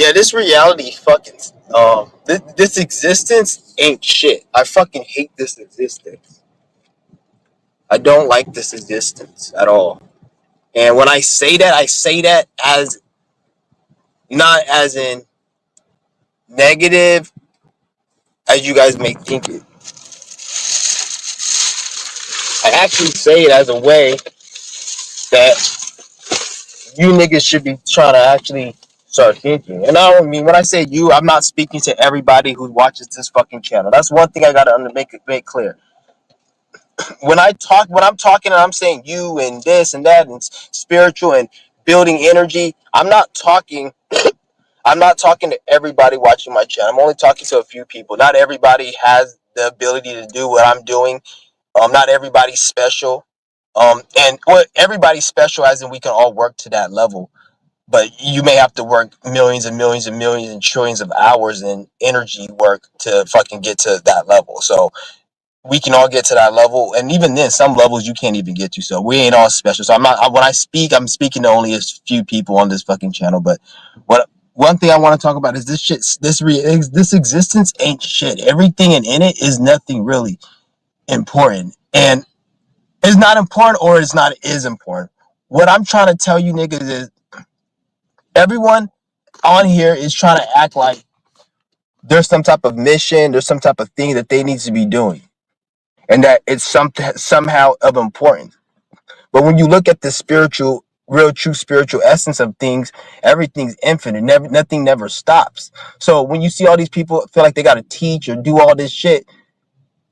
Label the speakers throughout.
Speaker 1: Yeah, this reality fucking this existence ain't shit. I fucking hate this existence. I don't like this existence at all. And when I say that as not as in negative as you guys may think it. I actually say it as a way that you niggas should be trying to actually start thinking. And I don't mean when I say you, I'm not speaking to everybody who watches this fucking channel. That's one thing I gotta make clear. When I'm talking and I'm saying you and this and that and spiritual and building energy, I'm not talking to everybody watching my channel. I'm only talking to a few people. Not everybody has the ability to do what I'm doing. Not everybody's special. And well, everybody's special as in we can all work to that level. But you may have to work millions and millions and millions and trillions of hours and energy work to fucking get to that level. So we can all get to that level, and even then, some levels you can't even get to. So we ain't all special. So I'm not. When I speak, I'm speaking to only a few people on this fucking channel. But what one thing I want to talk about is this shit. This existence ain't shit. Everything in it is nothing really important, and it's not important or it's not is important. What I'm trying to tell you niggas is everyone on here is trying to act like there's some type of mission, there's some type of thing that they need to be doing, and that it's somehow of importance. But when you look at the spiritual, real, true spiritual essence of things, everything's infinite. Nothing never stops. So when you see all these people feel like they got to teach or do all this shit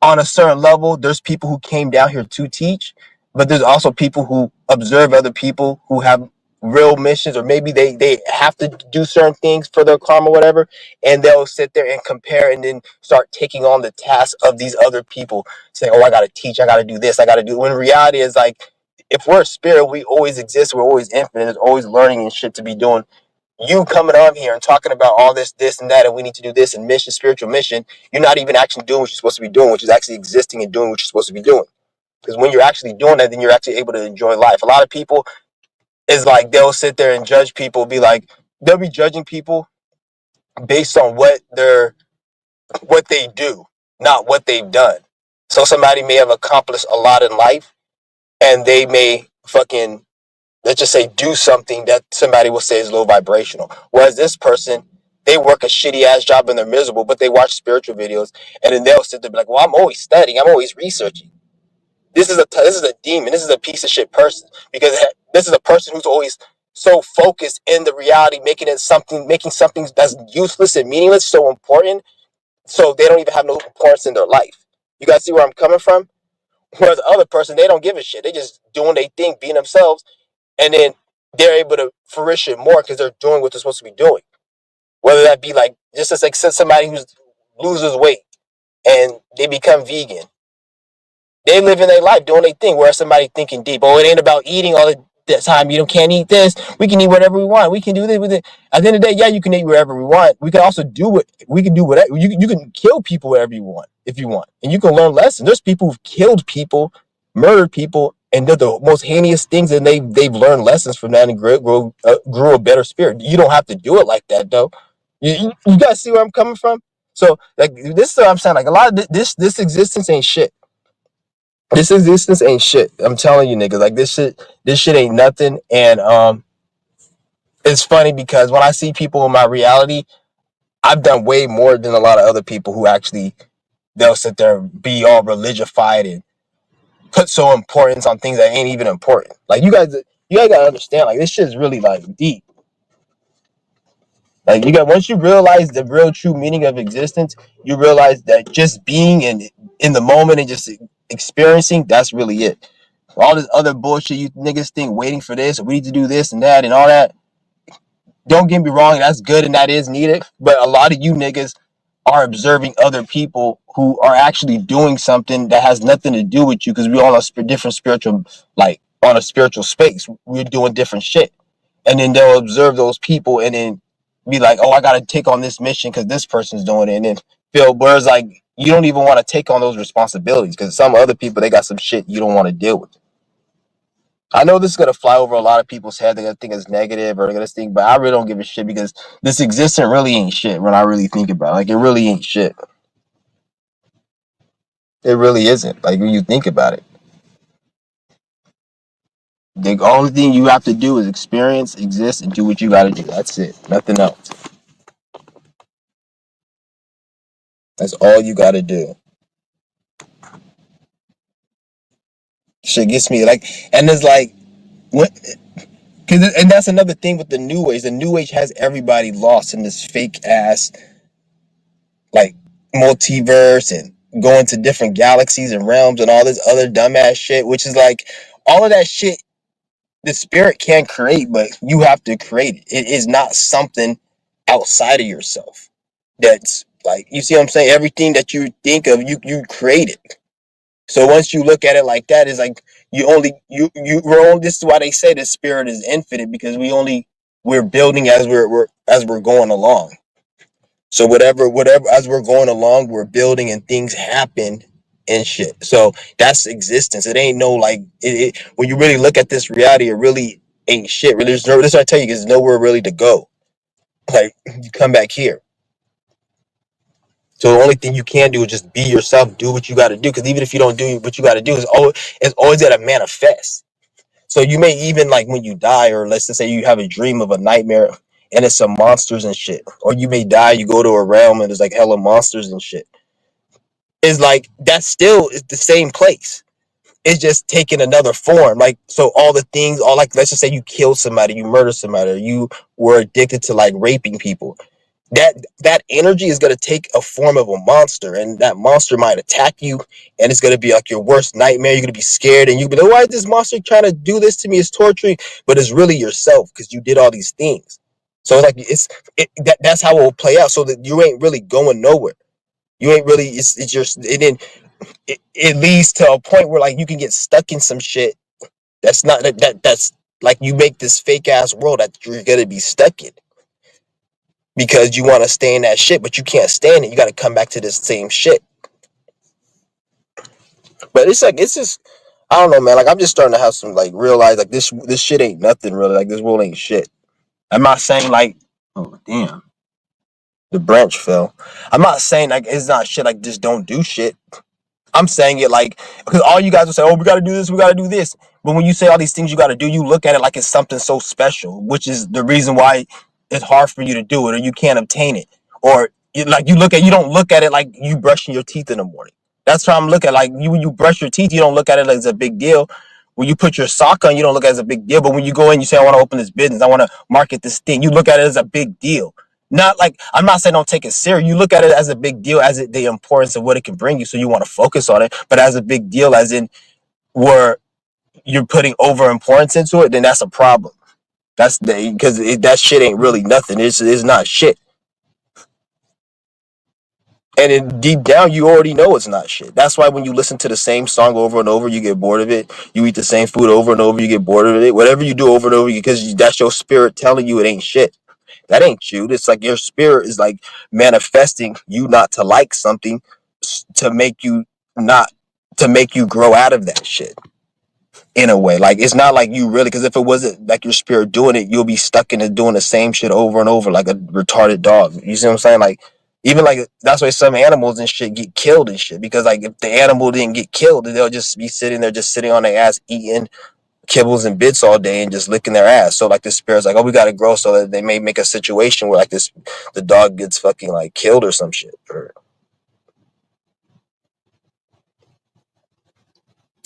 Speaker 1: on a certain level, there's people who came down here to teach, but there's also people who observe other people who have real missions, or maybe they have to do certain things for their karma, whatever, and they'll sit there and compare and then start taking on the task of these other people, saying, oh, I gotta teach, I gotta do this, I gotta do, when reality is like, if we're a spirit, we always exist, we're always infinite, there's always learning and shit to be doing. You coming on here and talking about all this and that, and we need to do this and mission, spiritual mission, you're not even actually doing what you're supposed to be doing, which is actually existing and doing what you're supposed to be doing. Because when you're actually doing that, then you're actually able to enjoy life. A lot of people is like, they'll sit there and judge people, be like, they'll be judging people based on what they do, not what they've done. So somebody may have accomplished a lot in life, and they may fucking, let's just say, do something that somebody will say is low vibrational. Whereas this person, they work a shitty ass job and they're miserable, but they watch spiritual videos, and then they'll sit there and be like, well, I'm always studying, I'm always researching. This is a demon. This is a piece of shit person, because this is a person who's always so focused in the reality, making something that's useless and meaningless so important, so they don't even have no importance in their life. You guys see where I'm coming from? Whereas the other person, they don't give a shit. They just doing their thing, being themselves, and then they're able to fruition more because they're doing what they're supposed to be doing. Whether that be like just as like somebody who loses weight and they become vegan, they live in their life doing their thing. Whereas somebody thinking deep, oh, it ain't about eating all the time. You don't can't eat this. We can eat whatever we want. We can do this with it. At the end of the day, yeah, you can eat whatever we want. We can also do what we can do whatever you can kill people wherever you want if you want, and you can learn lessons. There's people who've killed people, murdered people, and did the most heinous things, and they've learned lessons from that and grew a better spirit. You don't have to do it like that though. You guys see where I'm coming from? So like this is what I'm saying. Like a lot of this existence ain't shit. This ain't shit. I'm telling you, niggas. Like this shit ain't nothing. And it's funny because when I see people in my reality, I've done way more than a lot of other people who actually they'll sit there and be all religified and put so importance on things that ain't even important. Like you guys gotta understand. Like this shit is really like deep. Like once you realize the real true meaning of existence, you realize that just being in the moment and just experiencing, that's really it. All this other bullshit you niggas think, waiting for this, or we need to do this and that and all that. Don't get me wrong, that's good and that is needed. But a lot of you niggas are observing other people who are actually doing something that has nothing to do with you, because we all are different spiritual, like on a spiritual space. We're doing different shit. And then they'll observe those people and then be like, oh, I got to take on this mission because this person's doing it. And then feel, whereas like, you don't even want to take on those responsibilities because some other people, they got some shit you don't want to deal with. I know this is gonna fly over a lot of people's head. They're gonna think it's negative or they're gonna think, but I really don't give a shit because this existence really ain't shit when I really think about it. Like it really ain't shit. It really isn't. Like when you think about it. The only thing you have to do is experience, exist, and do what you gotta do. That's it. Nothing else. That's all you gotta do. Shit gets me like, and it's like, what? Cause, and that's another thing with the new age. The new age has everybody lost in this fake ass like multiverse and going to different galaxies and realms and all this other dumbass shit. Which is like all of that shit. The spirit can create, but you have to create it. It is not something outside of yourself. That's like you see what I'm saying. Everything that you think of, you create it. So once you look at it like that, it's like we're only. This is why they say the spirit is infinite because we're building as we're going along. So whatever as we're going along, we're building and things happen and shit. So that's existence. It ain't no like when you really look at this reality, it really ain't shit. Really, there's no. This is what I tell you, there's nowhere really to go. Like you come back here. So the only thing you can do is just be yourself, do what you got to do. Because even if you don't do what you got to do, it's always got to manifest. So you may even like when you die, or let's just say you have a dream of a nightmare and it's some monsters and shit, or you may die, you go to a realm and there's like hella monsters and shit. It's like that still is the same place. It's just taking another form. Like so, all the things, all like let's just say you kill somebody, you murder somebody, or you were addicted to like raping people that energy is going to take a form of a monster and that monster might attack you and it's going to be like your worst nightmare. You're going to be scared and you'll be like, why is this monster trying to do this to me? It's torturing, but it's really yourself because you did all these things. So it's like that's how it will play out, so that you ain't really going nowhere. You ain't really it's just it leads to a point where like you can get stuck in some shit that's not that's like you make this fake ass world that you're going to be stuck in because you want to stay in that shit, but you can't stand it. You got to come back to this same shit. But it's like it's just I don't know, man. Like I'm just starting to have some like realize like this shit ain't nothing really. Like this world ain't shit. I'm not saying like oh damn the branch fell. I'm not saying like it's not shit. Like just don't do shit. I'm saying it like because all you guys will say, "Oh, we got to do this, we got to do this." But when you say all these things you got to do, you look at it like it's something so special, which is the reason why it's hard for you to do it, or you can't obtain it, or you don't look at it like you brushing your teeth in the morning. That's how I'm looking at like you when you brush your teeth, you don't look at it as a big deal. When you put your sock on, you don't look at it as a big deal. But when you go in, you say, "I want to open this business, I want to market this thing," you look at it as a big deal. Not like I'm not saying don't take it serious. You look at it as a big deal, as the importance of what it can bring you, so you want to focus on it. But as a big deal, as in where you're putting over importance into it, then that's a problem. That's because that shit ain't really nothing. It's not shit. And deep down, you already know it's not shit. That's why when you listen to the same song over and over, you get bored of it. You eat the same food over and over, you get bored of it. Whatever you do over and over, because that's your spirit telling you it ain't shit. That ain't you. It's like your spirit is like manifesting you not to like something to make you not to make you grow out of that shit in a way. Like it's not like you really because if it wasn't like your spirit doing it, you'll be stuck in it doing the same shit over and over like a retarded dog. You see what I'm saying? Like even like that's why some animals and shit get killed and shit because like if the animal didn't get killed, they'll just be sitting there just sitting on their ass eating kibbles and bits all day and just licking their ass. So like the spirit's like, oh, we gotta grow so that they may make a situation where like the dog gets fucking like killed or some shit. Or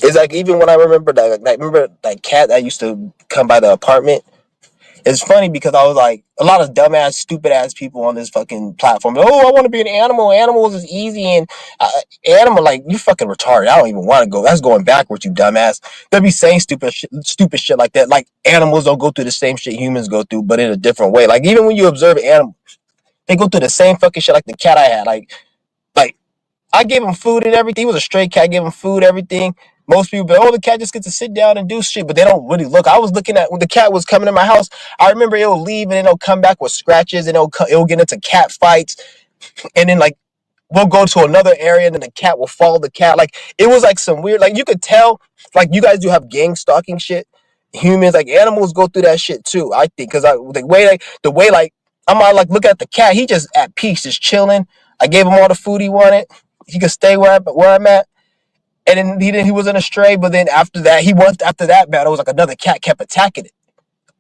Speaker 1: it's like even when I remember that remember that cat that used to come by the apartment. It's funny because I was like a lot of dumbass, stupid ass people on this fucking platform. Oh, I want to be an animal. Animals is easy and animal like you fucking retarded. I don't even want to go. That's going backwards, you dumbass. They'll be saying stupid shit like that. Like animals don't go through the same shit humans go through, but in a different way. Like even when you observe animals, they go through the same fucking shit like the cat I had. Like I gave him food and everything. He was a stray cat. Gave him food, everything. Most people be, oh, the cat just gets to sit down and do shit, but they don't really look. I was looking at when the cat was coming in my house. I remember it'll leave and then it'll come back with scratches and it'll get into cat fights. And then like we'll go to another area and then the cat will follow the cat. Like it was like some weird, like you could tell, like you guys do have gang stalking shit. humans, like animals go through that shit too, I think, because the way like I'm out, like look at the cat, he just at peace, just chilling. I gave him all the food he wanted. He could stay where I'm at. And then he wasn't a stray, but then after that battle, it was like another cat kept attacking it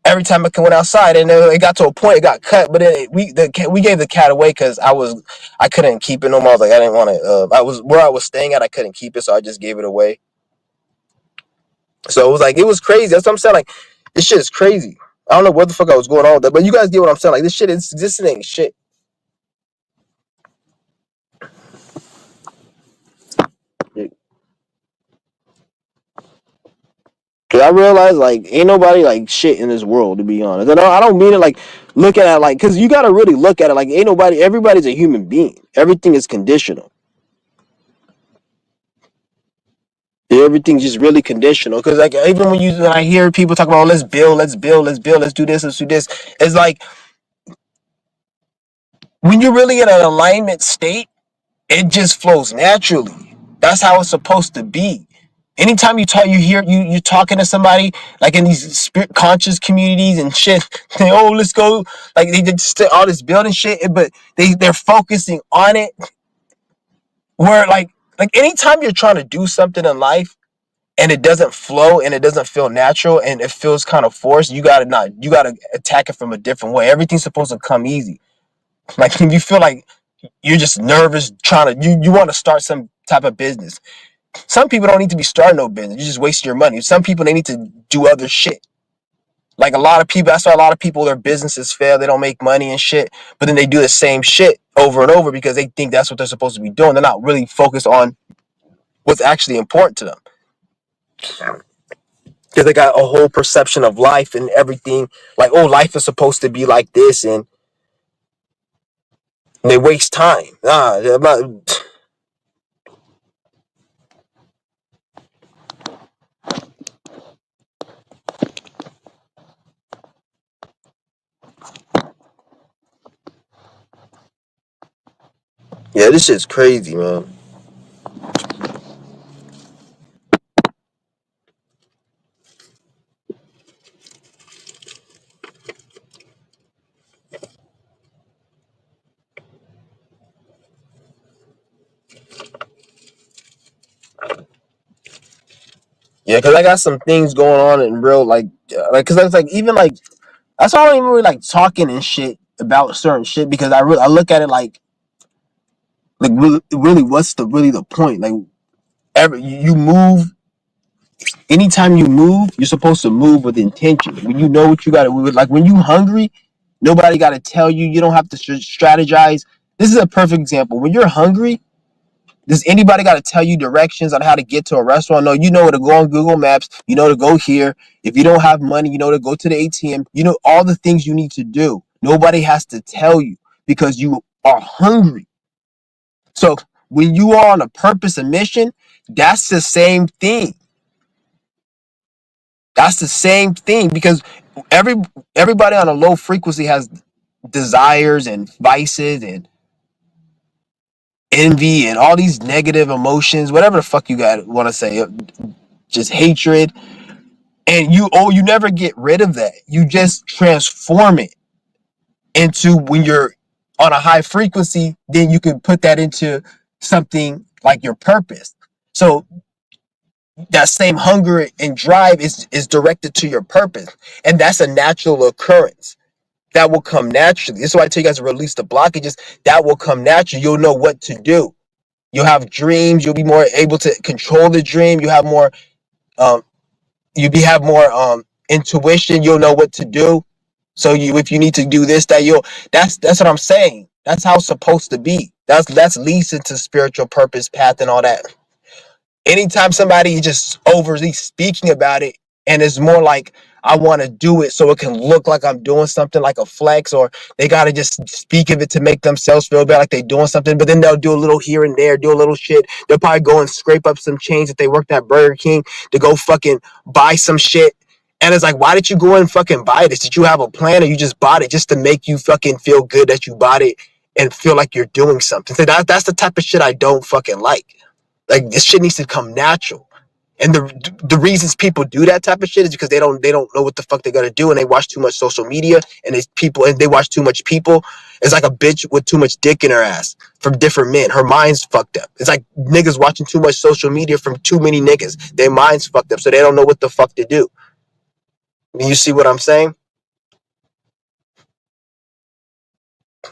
Speaker 1: every time I went outside, and it got to a point it got cut. But then we gave the cat away because I couldn't keep it no more. I was like I didn't want to. I was where I was staying at. I couldn't keep it, so I just gave it away. So it was crazy. That's what I'm saying. Like this shit is crazy. I don't know what the fuck I was going on with that, but you guys get what I'm saying. Like this ain't shit. Cause I realize like ain't nobody like shit in this world, to be honest. And I don't mean it like looking at it like, cause you gotta really look at it like ain't nobody. Everybody's a human being. Everything is conditional. Everything's just really conditional. Cause like even when I hear people talk about, oh, let's build, let's do this, let's do this. It's like when you're really in an alignment state, it just flows naturally. That's how it's supposed to be. Anytime you talking to somebody like in these spirit conscious communities and shit, they let's go, like they just all this building shit, but they're focusing on it. Where like anytime you're trying to do something in life and it doesn't flow and it doesn't feel natural and it feels kind of forced, you gotta attack it from a different way. Everything's supposed to come easy. Like if you feel like you're just nervous trying to you want to start some type of business. Some people don't need to be starting no business. You're just wasting your money. Some people, they need to do other shit. Like a lot of people, that's why a lot of people, their businesses fail. They don't make money and shit, but then they do the same shit over and over because they think that's what they're supposed to be doing. They're not really focused on what's actually important to them. Because they got a whole perception of life and everything. Like, oh, life is supposed to be like this, and they waste time. Nah, I'm not. Yeah, this shit's crazy, man. Yeah, because I got some things going on in real, because I was like, even like, that's why I don't even really like talking and shit about certain shit because I look at it like really what's the point? Like, you move. Anytime you move, you're supposed to move with intention. When you know what you got to, like when you hungry, nobody got to tell you. You don't have to strategize. This is a perfect example. When you're hungry, does anybody got to tell you directions on how to get to a restaurant? No, you know where to go on Google Maps. You know to go here. If you don't have money, you know to go to the ATM. You know all the things you need to do. Nobody has to tell you because you are hungry. So when you are on a purpose and mission, that's the same thing. That's the same thing because every everybody on a low frequency has desires and vices and envy and all these negative emotions, whatever the fuck you got want to say, just hatred. And you never get rid of that. You just transform it into when you're on a high frequency, then you can put that into something like your purpose. So that same hunger and drive is directed to your purpose. And that's a natural occurrence. That will come naturally. This is why I tell you guys to release the blockages. That will come naturally. You'll know what to do. You'll have dreams. You'll be more able to control the dream. You have more um have more intuition. You'll know what to do. So if you need to do this, that's what I'm saying. That's how it's supposed to be. That's leads into spiritual purpose path and all that. Anytime somebody just overly speaking about it and it's more like I want to do it so it can look like I'm doing something like a flex, or they got to just speak of it to make themselves feel better like they're doing something, but then they'll do a little here and there, do a little shit. They'll probably go and scrape up some change if they worked at Burger King to go fucking buy some shit. And it's like, why did you go and fucking buy this? Did you have a plan, or you just bought it just to make you fucking feel good that you bought it and feel like you're doing something? So that's the type of shit I don't fucking like. Like, this shit needs to come natural. And the reasons people do that type of shit is because they don't know what the fuck they're gonna do, and they watch too much social media, and they watch too much people. It's like a bitch with too much dick in her ass from different men. Her mind's fucked up. It's like niggas watching too much social media from too many niggas. Their mind's fucked up, so they don't know what the fuck to do. You see what I'm saying?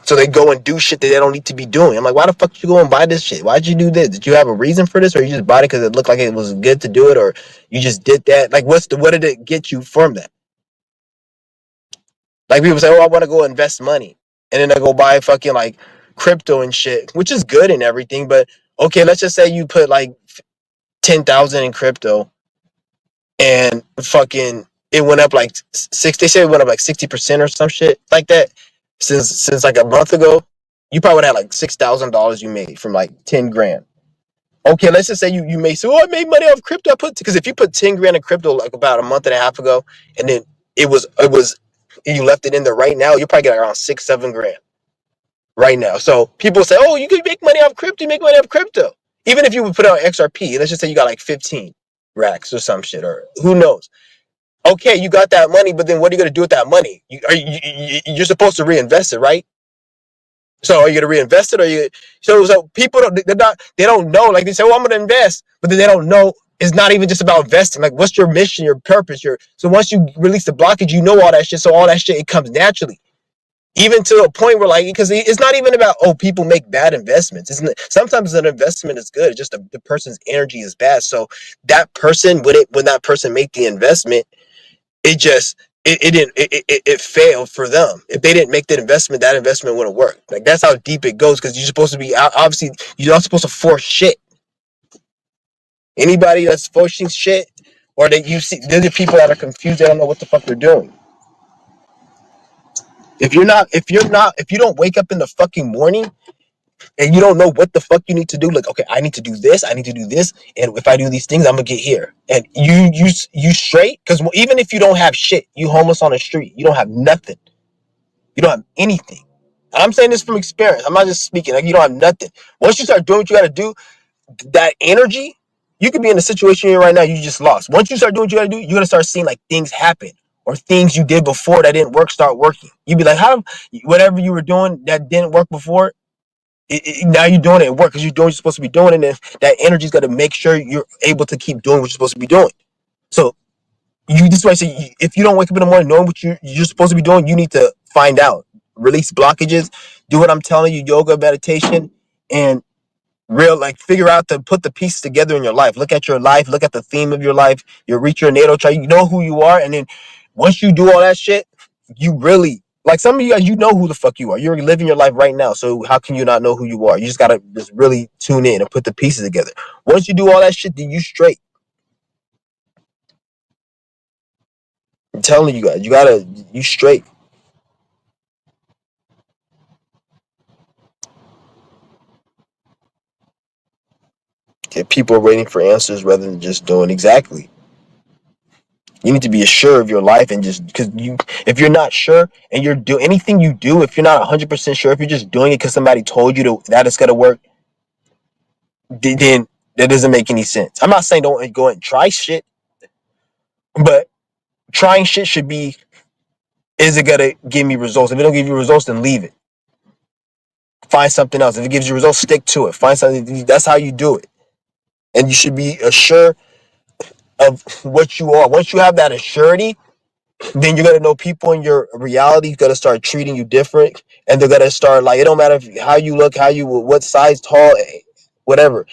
Speaker 1: So they go and do shit that they don't need to be doing. I'm like, why the fuck did you go and buy this shit? Why'd you do this? Did you have a reason for this, or you just bought it because it looked like it was good to do it, or you just did that? Like, what did it get you from that? Like people say, oh, I want to go invest money, and then I go buy fucking like crypto and shit, which is good and everything. But okay, let's just say you put like 10,000 in crypto, and fucking it went up like six. They say it went up like 60% or some shit like that since like a month ago. You probably would have like $6,000 you made from like 10 grand. Okay, let's just say you may say, oh, I made money off crypto. Because if you put 10 grand in crypto like about a month and a half ago, and then it was you left it in there right now, you probably get around 6-7 grand right now. So people say, oh, you can make money off crypto, you make money off crypto. Even if you would put it on XRP, let's just say you got like 15 racks or some shit, or who knows. Okay, you got that money, but then what are you gonna do with that money? You're supposed to reinvest it, right? So are you gonna reinvest it, or you? So people they don't know. Like they say, oh, I'm gonna invest, but then they don't know. It's not even just about investing. Like, what's your mission, your purpose, so once you release the blockage, you know all that shit. So all that shit, it comes naturally. Even to a point where, like, because it's not even about, oh, people make bad investments. Isn't it? Sometimes an investment is good. It's just the person's energy is bad. So that person, when that person make the investment, it just it failed for them. If they didn't make that investment wouldn't work. Like, that's how deep it goes, because you're supposed to be, obviously you're not supposed to force shit. Anybody that's forcing shit, or that you see, there's the people that are confused, they don't know what the fuck they're doing. If you don't wake up in the fucking morning and you don't know what the fuck you need to do, like, okay, I need to do this, and if I do these things, I'm gonna get here. And you straight, because even if you don't have shit, you homeless on the street, you don't have nothing, you don't have anything. And I'm saying this from experience. I'm not just speaking. Like, you don't have nothing. Once you start doing what you gotta do, that energy, you could be in a situation you're in right now, you just lost. Once you start doing what you gotta do, you're gonna start seeing like things happen, or things you did before that didn't work start working. You'd be like, how whatever you were doing that didn't work before, now you're doing it at work, because you're doing what you're supposed to be doing, and then that energy's got to make sure you're able to keep doing what you're supposed to be doing. So this is why I say, if you don't wake up in the morning knowing what you're supposed to be doing, you need to find out, release blockages, do what I'm telling you, yoga, meditation, and like figure out to put the pieces together in your life. Look at your life, look at the theme of your life, you reach your natal chart, you know who you are, and then once you do all that shit, you really, like, some of you guys, you know who the fuck you are. You're living your life right now, so how can you not know who you are? You just gotta just really tune in and put the pieces together. Once you do all that shit, then you straight. I'm telling you guys, you straight. Get people waiting for answers rather than just doing exactly. You need to be sure of your life, and just because if you're not sure and you're doing anything you do, if you're not 100% sure, if you're just doing it because somebody told you that it's gonna work, then that doesn't make any sense. I'm not saying don't go and try shit, but trying shit should be, is it gonna give me results? If it don't give you results, then leave it. Find something else. If it gives you results, stick to it. Find something. That's how you do it. And you should be assured of what you are. Once you have that assurity, then you're gonna know people in your reality gonna start treating you different, and they're gonna start, like, it don't matter how you look, what size, tall, whatever.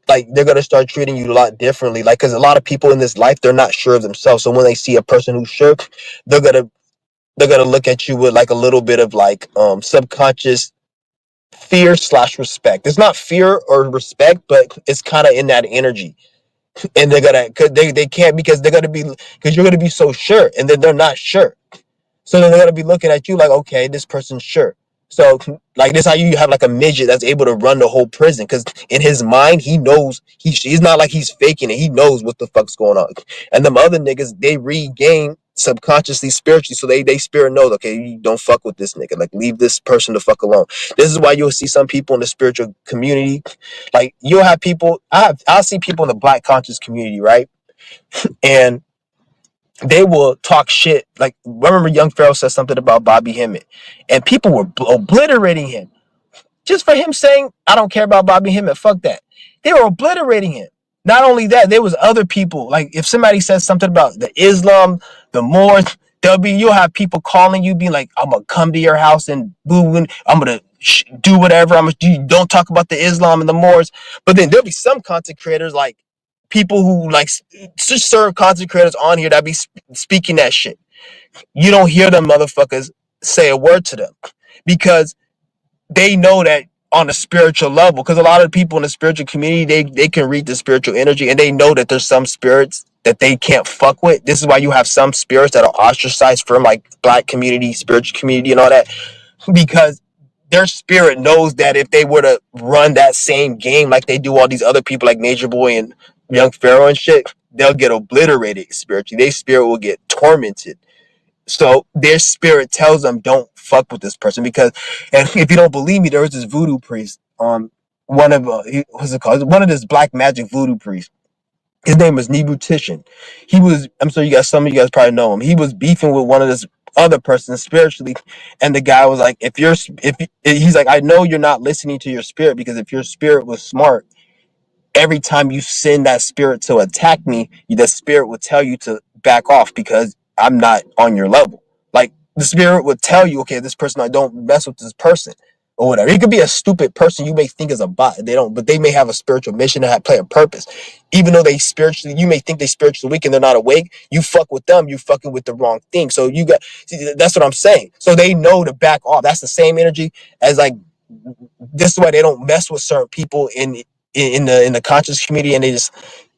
Speaker 1: Like, they're gonna start treating you a lot differently. Like, because a lot of people in this life, they're not sure of themselves. So when they see a person who's sure, they're gonna look at you with like a little bit of like subconscious fear slash respect. It's not fear or respect, but it's kind of in that energy. And they're gonna, cause they can't, because they're gonna be, because you're gonna be so sure, and then they're not sure. So then they're gonna be looking at you like, okay, this person's sure. So, like, this how you have like a midget that's able to run the whole prison, because in his mind he knows he's not like he's faking it. He knows what the fuck's going on. And them other niggas, they read game subconsciously, spiritually. So they spirit knows, okay, you don't fuck with this nigga. Like, leave this person the fuck alone. This is why you'll see some people in the spiritual community. Like, you'll have people, I'll see people in the black conscious community, right? And they will talk shit. Like, remember Young Pharaoh said something about Bobby Hemmett, and people were obliterating him just for him saying, I don't care about Bobby Hemmett, fuck that. They were obliterating him. Not only that, there was other people. Like, if somebody says something about the Islam, the Moors, you'll have people calling you, being like, I'm gonna come to your house and boo, I'm gonna do whatever. Don't talk about the Islam and the Moors. But then there'll be some content creators, like people who like serve content creators on here that be speaking that shit. You don't hear them motherfuckers say a word to them because they know that on a spiritual level, because a lot of people in the spiritual community, they can read the spiritual energy, and they know that there's some spirits that they can't fuck with. This is why you have some spirits that are ostracized from like black community, spiritual community, and all that, because their spirit knows that if they were to run that same game like they do all these other people like Nature Boy and Young Pharaoh and shit, they'll get obliterated spiritually. Their spirit will get tormented. So their spirit tells them, don't fuck with this person. Because, and if you don't believe me, there was this voodoo priest, one of what's it called? One of this black magic voodoo priests. His name was Nebutition. He was, I'm sure some of you guys probably know him. He was beefing with one of this other person spiritually, and the guy was like, he's like, I know you're not listening to your spirit, because if your spirit was smart, every time you send that spirit to attack me, the spirit will tell you to back off because I'm not on your level. Like, the spirit would tell you, okay, this person, I don't mess with this person or whatever. It could be a stupid person you may think is a bot. They don't, but they may have a spiritual mission to play a purpose. Even though you may think they spiritually weak and they're not awake. You fuck with them, you fucking with the wrong thing. So that's what I'm saying. So they know to back off. That's the same energy as like, this is why they don't mess with certain people in the conscious community, and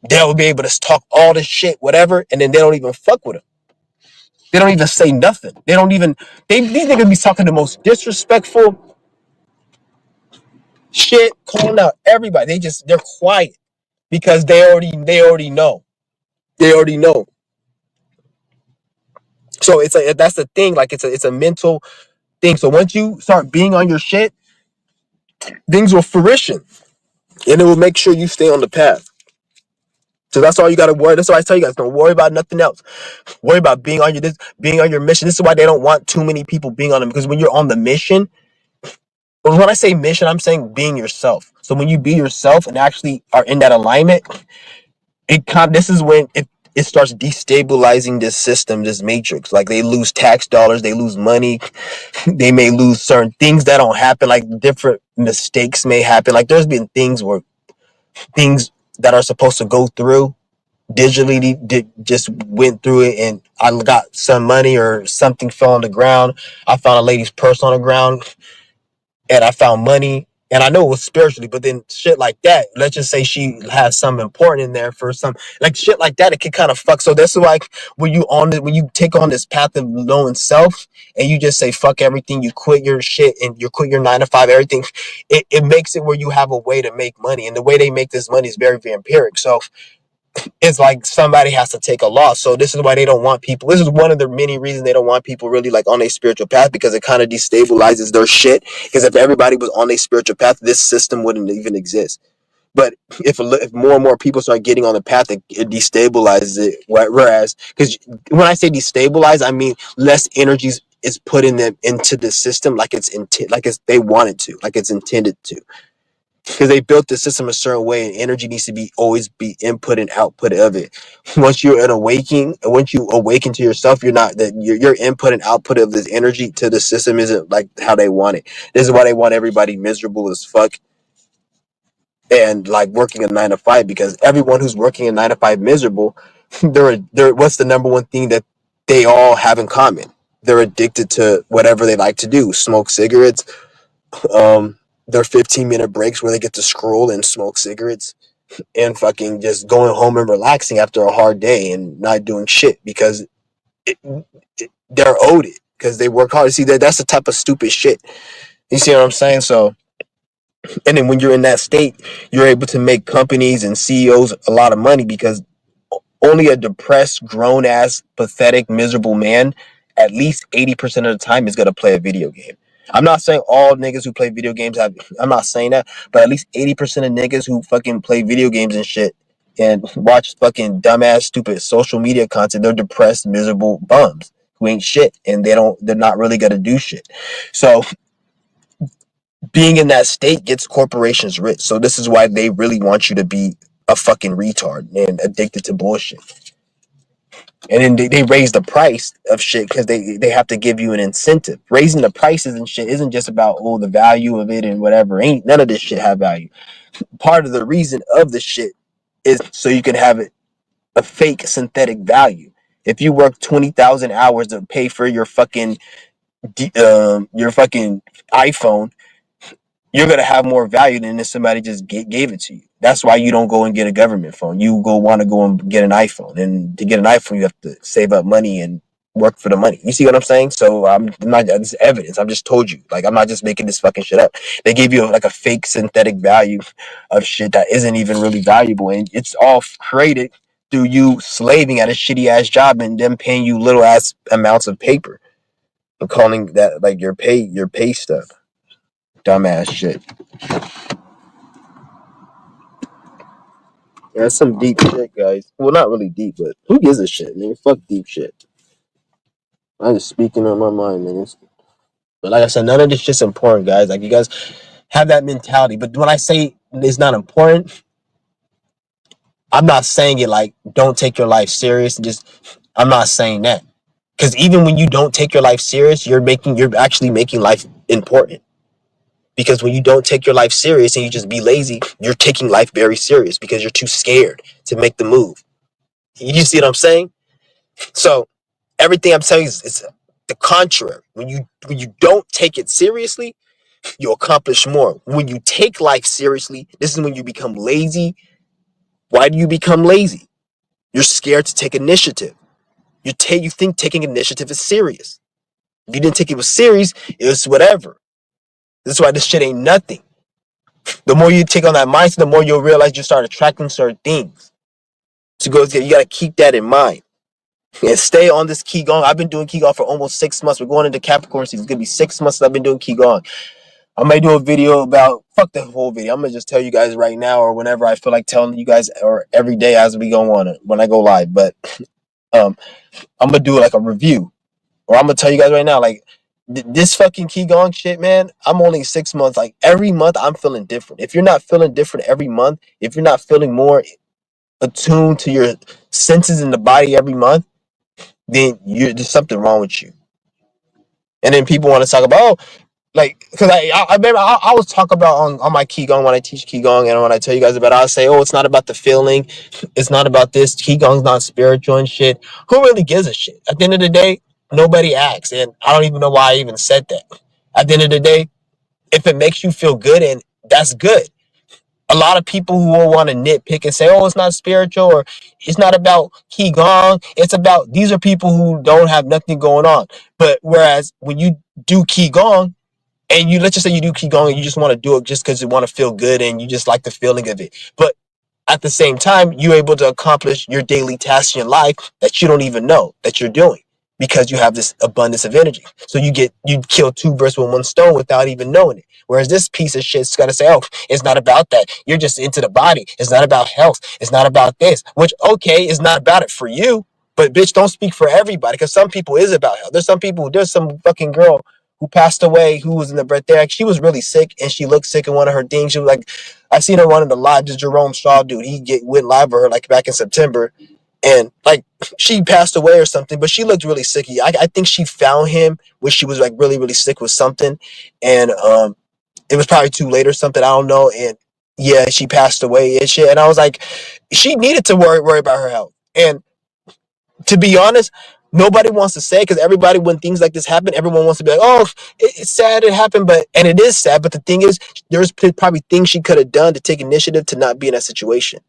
Speaker 1: they'll be able to talk all this shit, whatever, and then they don't even fuck with them. They don't even say nothing. These niggas be talking the most disrespectful shit, calling out everybody. They're quiet because they already know. They already know. So it's like, that's the thing. Like, it's a mental thing. So once you start being on your shit, things will fruition, and it will make sure you stay on the path. So that's all you gotta worry. That's why I tell you guys, don't worry about nothing else. Worry about being on your mission. This is why they don't want too many people being on them, because when you're on the mission, when I say mission, I'm saying being yourself. So when you be yourself and actually are in that alignment, this is when it starts destabilizing this system, this matrix. Like, they lose tax dollars, they lose money, they may lose certain things that don't happen, like different mistakes may happen. Like, there's been things that are supposed to go through digitally just went through it, and I got some money or something fell on the ground. I found a lady's purse on the ground, and I found money, and I know it was spiritually, but then shit like that, let's just say she has something important in there for some, like, shit like that, it can kind of fuck. So that's like, when you take on this path of knowing self, and you just say fuck everything, you quit your shit and you quit your 9 to 5, everything, it makes it where you have a way to make money, and the way they make this money is very vampiric. So it's like somebody has to take a loss. So this is why they don't want people. This is one of the many reasons they don't want people really like on a spiritual path, because it kind of destabilizes their shit. Because if everybody was on a spiritual path, this system wouldn't even exist. But if more and more people start getting on the path, it destabilizes it. Whereas, because when I say destabilize, I mean less energies is put in them into the system, like they want it to, like it's intended to, because they built the system a certain way, and energy needs to always be input and output of it. Once you awaken to yourself, you're not that your input and output of this energy to the system isn't like how they want it. This is why they want everybody miserable as fuck and like working a 9 to 5, because everyone who's working a 9 to 5 miserable, they're what's the number one thing that they all have in common? They're addicted to whatever they like to do, smoke cigarettes, their 15-minute breaks where they get to scroll and smoke cigarettes, and fucking just going home and relaxing after a hard day and not doing shit because they're owed it because they work hard. See, that's the type of stupid shit. You see what I'm saying? So, and then when you're in that state, you're able to make companies and CEOs a lot of money, because only a depressed, grown ass, pathetic, miserable man, at least 80% of the time, is gonna play a video game. I'm not saying all niggas who play video games have, I'm not saying that, but at least 80% of niggas who fucking play video games and shit and watch fucking dumbass, stupid social media content, they're depressed, miserable bums who ain't shit, and they're not really gonna do shit. So being in that state gets corporations rich. So this is why they really want you to be a fucking retard and addicted to bullshit. And then they raise the price of shit because they have to give you an incentive. Raising the prices and shit isn't just about, oh, the value of it and whatever. Ain't none of this shit have value. Part of the reason of the shit is so you can have it a fake synthetic value. If you work 20,000 hours to pay for your fucking iPhone, you're gonna have more value than if somebody just gave it to you. That's why you don't go and get a government phone. You want to go and get an iPhone, and to get an iPhone, you have to save up money and work for the money. You see what I'm saying? So I'm not. This is evidence. I'm just told you. Like, I'm not just making this fucking shit up. They give you like a fake synthetic value of shit that isn't even really valuable, and it's all created through you slaving at a shitty ass job and them paying you little ass amounts of paper. I'm calling that like your pay stuff. Dumbass shit. Yeah, that's some deep shit, guys. Well, not really deep, but who gives a shit, man? Fuck deep shit. I'm just speaking on my mind, man. But like I said, none of this shit's important, guys. Like, you guys have that mentality. But when I say it's not important, I'm not saying it like don't take your life serious. I'm not saying that. Because even when you don't take your life serious, you're actually making life important. Because when you don't take your life serious and you just be lazy, you're taking life very serious because you're too scared to make the move. You see what I'm saying? So everything I'm telling you is the contrary. When you don't take it seriously, you accomplish more. When you take life seriously, this is when you become lazy. Why do you become lazy? You're scared to take initiative. You think taking initiative is serious. If you didn't take it was serious, it was whatever. This is why this shit ain't nothing. The more you take on that mindset, the more you'll realize you start attracting certain things. You gotta keep that in mind. And stay on this Qigong. I've been doing Qigong for almost 6 months. We're going into Capricorn season. It's gonna be 6 months that I've been doing Qigong. I might do a video about, fuck the whole video. I'm gonna just tell you guys right now or whenever I feel like telling you guys, or every day as we go on when I go live. But I'm gonna do like a review, or I'm gonna tell you guys right now, like this fucking Qigong shit, man. I'm only 6 months. Like every month, I'm feeling different. If you're not feeling different every month, if you're not feeling more attuned to your senses in the body every month, then there's something wrong with you. And then people want to talk about, oh, like, because I remember I was talking about on my Qigong when I teach Qigong, and when I tell you guys about it, I'll say, oh, it's not about the feeling, it's not about this, Qigong's not spiritual and shit. Who really gives a shit? At the end of the day, nobody asks, and I don't even know why I even said that. At the end of the day, if it makes you feel good, and that's good. A lot of people who will want to nitpick and say, oh, it's not spiritual, or it's not about Qigong. It's about, these are people who don't have nothing going on. But whereas when you do Qigong, and let's just say you do Qigong and you just want to do it just because you want to feel good and you just like the feeling of it. But at the same time, you're able to accomplish your daily tasks in your life that you don't even know that you're doing because you have this abundance of energy. So you kill two birds with one stone without even knowing it. Whereas this piece of shit's got to say, oh, it's not about that. You're just into the body. It's not about health. It's not about this, which, okay, is not about it for you. But bitch, don't speak for everybody, because some people is about health. There's some fucking girl who passed away who was in the breath there. She was really sick and she looked sick in one of her things. She was like, I seen her running the live, just Jerome Shaw dude. Went live with her like back in September. And like she passed away or something, but she looked really sicky. I think she found him when she was like really, really sick with something. And it was probably too late or something. I don't know. And yeah, she passed away and shit. And I was like, she needed to worry about her health. And to be honest, nobody wants to say, because everybody, when things like this happen, everyone wants to be like, oh, it's sad it happened, and it is sad. But the thing is, there's probably things she could have done to take initiative to not be in that situation.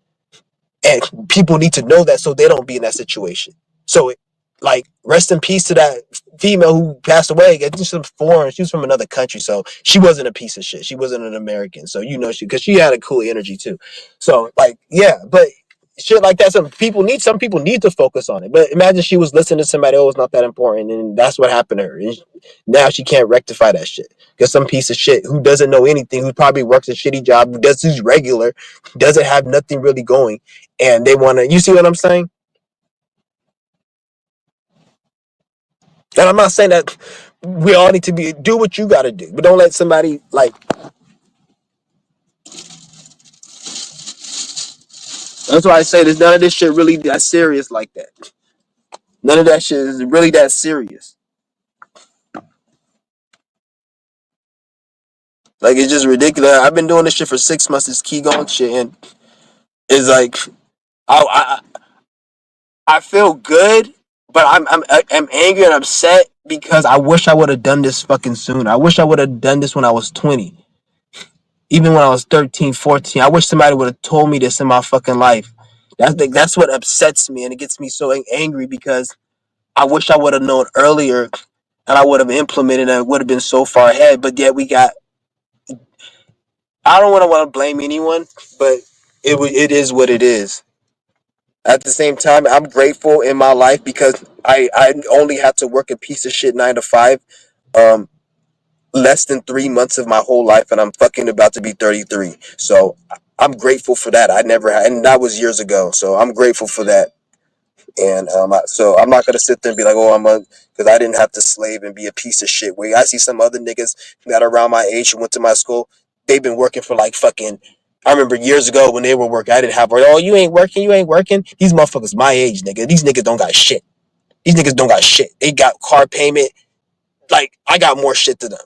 Speaker 1: And people need to know that so they don't be in that situation. So, like, rest in peace to that female who passed away. I think she's foreign. She was from another country, so she wasn't a piece of shit. She wasn't an American. So, because she had a cool energy too. So, like, yeah, but shit like that. Some people need to focus on it. But imagine she was listening to somebody, oh, it's not that important, and that's what happened to her. And now she can't rectify that shit because some piece of shit who doesn't know anything, who probably works a shitty job, who's regular, doesn't have nothing really going, and they want to. You see what I'm saying? And I'm not saying that we all need to do what you got to do, but don't let somebody like. That's why I say there's none of this shit really that serious like that. None of that shit is really that serious. Like it's just ridiculous. I've been doing this shit for 6 months. This Qigong shit, and it's like I I feel good, but I'm angry and upset because I wish I would have done this fucking sooner. I wish I would have done this when I was 20, even when I was 13, 14. I wish somebody would have told me this in my fucking life. That's what upsets me, and it gets me so angry because I wish I would have known earlier and I would have implemented and it would have been so far ahead. But yet we got. I don't want to blame anyone, but it is what it is. At the same time, I'm grateful in my life because I only had to work a piece of shit 9 to 5, um, less than 3 months of my whole life, and I'm fucking about to be 33. So I'm grateful for that. I never had, and that was years ago. So I'm grateful for that. And so I'm not gonna sit there and be like, oh, because I didn't have to slave and be a piece of shit. Where I see some other niggas that are around my age who went to my school, they've been working for like fucking. I remember years ago when they were working, I didn't have. Oh, you ain't working, you ain't working. These motherfuckers my age, nigga. These niggas don't got shit. These niggas don't got shit. They got car payment. Like I got more shit than them.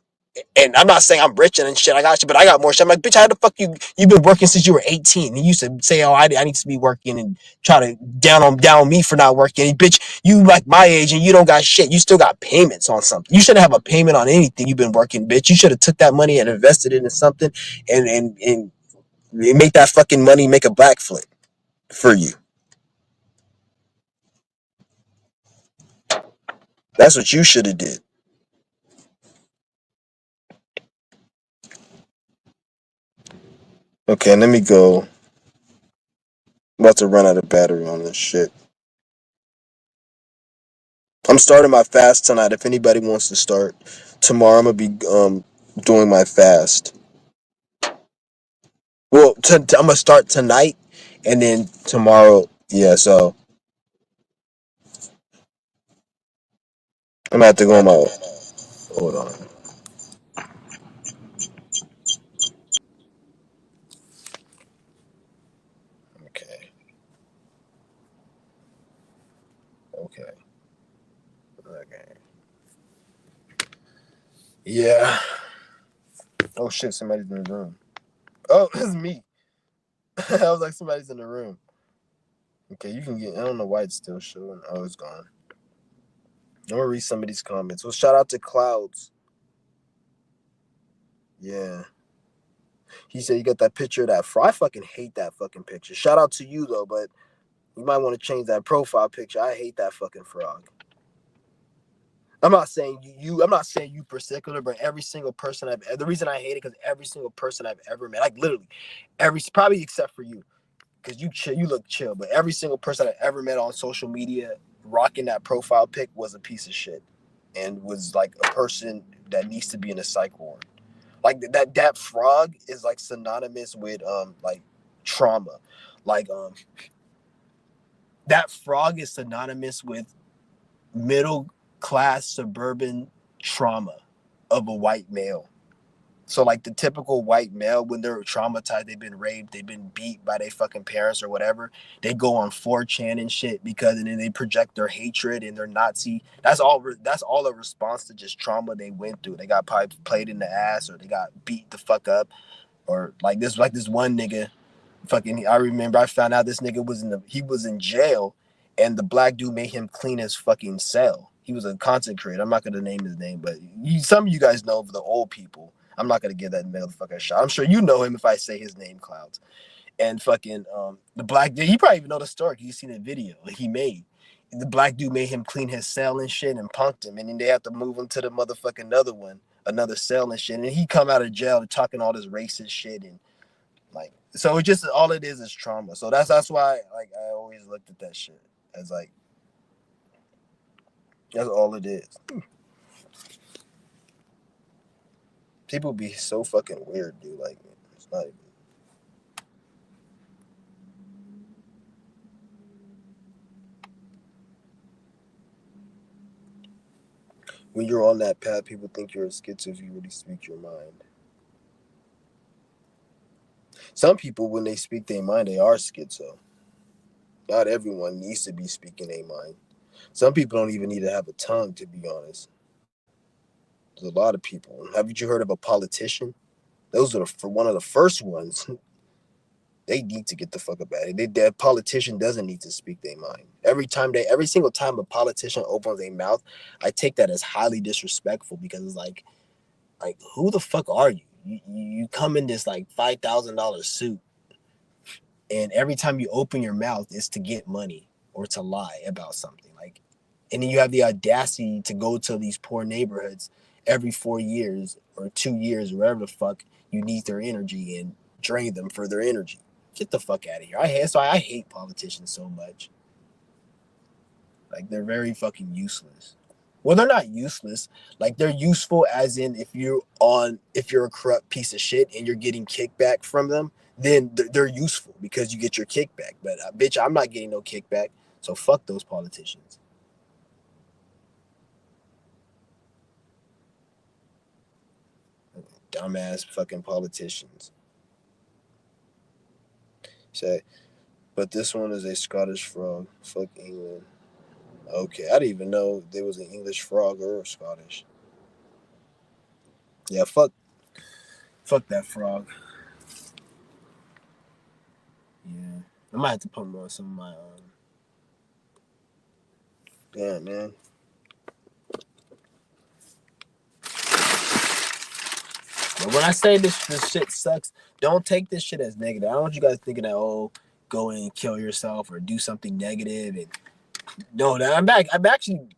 Speaker 1: And I'm not saying I'm rich and shit. I got you, but I got more shit. I'm like, bitch, how the fuck you've been working since you were 18? And you used to say, oh, I need to be working and try to down me for not working. And bitch, you like my age and you don't got shit. You still got payments on something. You shouldn't have a payment on anything you've been working, bitch. You should have took that money and invested it in something and make that fucking money make a backflip for you. That's what you should have did. Okay, let me go. I'm about to run out of battery on this shit. I'm starting my fast tonight. If anybody wants to start tomorrow, I'm gonna be doing my fast. Well, I'm gonna start tonight, and then tomorrow. Yeah, so I'm gonna have to go on my. Hold on. Okay. Okay. Okay. Yeah. Oh shit! Somebody's in the room. Oh, it's me. I was like, somebody's in the room. Okay, you can get. I don't know why it's still showing. Oh, it's gone. I'm gonna read some of these comments. Well, shout out to Clouds. Yeah. He said you got that picture of that frog. I fucking hate that fucking picture. Shout out to you though, but you might want to change that profile picture. I hate that fucking frog. I'm not saying you. I'm not saying you particular, but every single person I've. The reason I hate it because every single person I've ever met, like literally, probably except for you, because you chill, you look chill, but every single person I ever met on social media rocking that profile pic was a piece of shit, and was like a person that needs to be in a psych ward. Like that frog is like synonymous with like trauma, like that frog is synonymous with middle class suburban trauma of a white male. So like the typical white male, when they're traumatized, they've been raped, they've been beat by their fucking parents or whatever. They go on 4chan and shit because and then they project their hatred and their Nazi. That's all. That's all a response to just trauma they went through. They got probably played in the ass or they got beat the fuck up or like this one nigga fucking I remember I found out this nigga he was in jail and the black dude made him clean his fucking cell. He was a content creator. I'm not gonna name his name, but some of you guys know the old people. I'm not gonna give that motherfucker a shot. I'm sure you know him if I say his name, Clouds. And fucking the black dude, he probably even know the story. You seen a video he made. The black dude made him clean his cell and shit and punked him, and then they have to move him to the motherfucking another cell and shit. And he come out of jail talking all this racist shit and like
Speaker 2: So it just all it is trauma. So that's why like I always looked at that shit as like that's all it is. People be so fucking weird, dude. Like it's not even. When you're on that path, people think you're a schizo if you really speak your mind. Some people, when they speak their mind, they are schizo. Not everyone needs to be speaking their mind. Some people don't even need to have a tongue, to be honest. There's a lot of people. Haven't you heard of a politician? Those are for one of the first ones. They need to get the fuck up out of it. That politician doesn't need to speak their mind. Every single time a politician opens their mouth, I take that as highly disrespectful because it's like who the fuck are you? You come in this like $5,000 suit, and every time you open your mouth, it's to get money or to lie about something. Like, and then you have the audacity to go to these poor neighborhoods every 4 years or 2 years, wherever the fuck you need their energy and drain them for their energy. Get the fuck out of here. I hate politicians so much. Like they're very fucking useless. Well, they're not useless. Like they're useful as in if you're a corrupt piece of shit and you're getting kickback from them, then they're useful because you get your kickback. But bitch, I'm not getting no kickback. So fuck those politicians. Dumbass fucking politicians. Say, but this one is a Scottish frog. Fuck England. Okay, I didn't even know there was an English frog or a Scottish. Yeah, fuck that frog. Yeah, I might have to put more some of my damn man. But when I say this shit sucks, don't take this shit as negative. I don't want you guys thinking that go in and kill yourself or do something negative. And no, that I'm back. I'm actually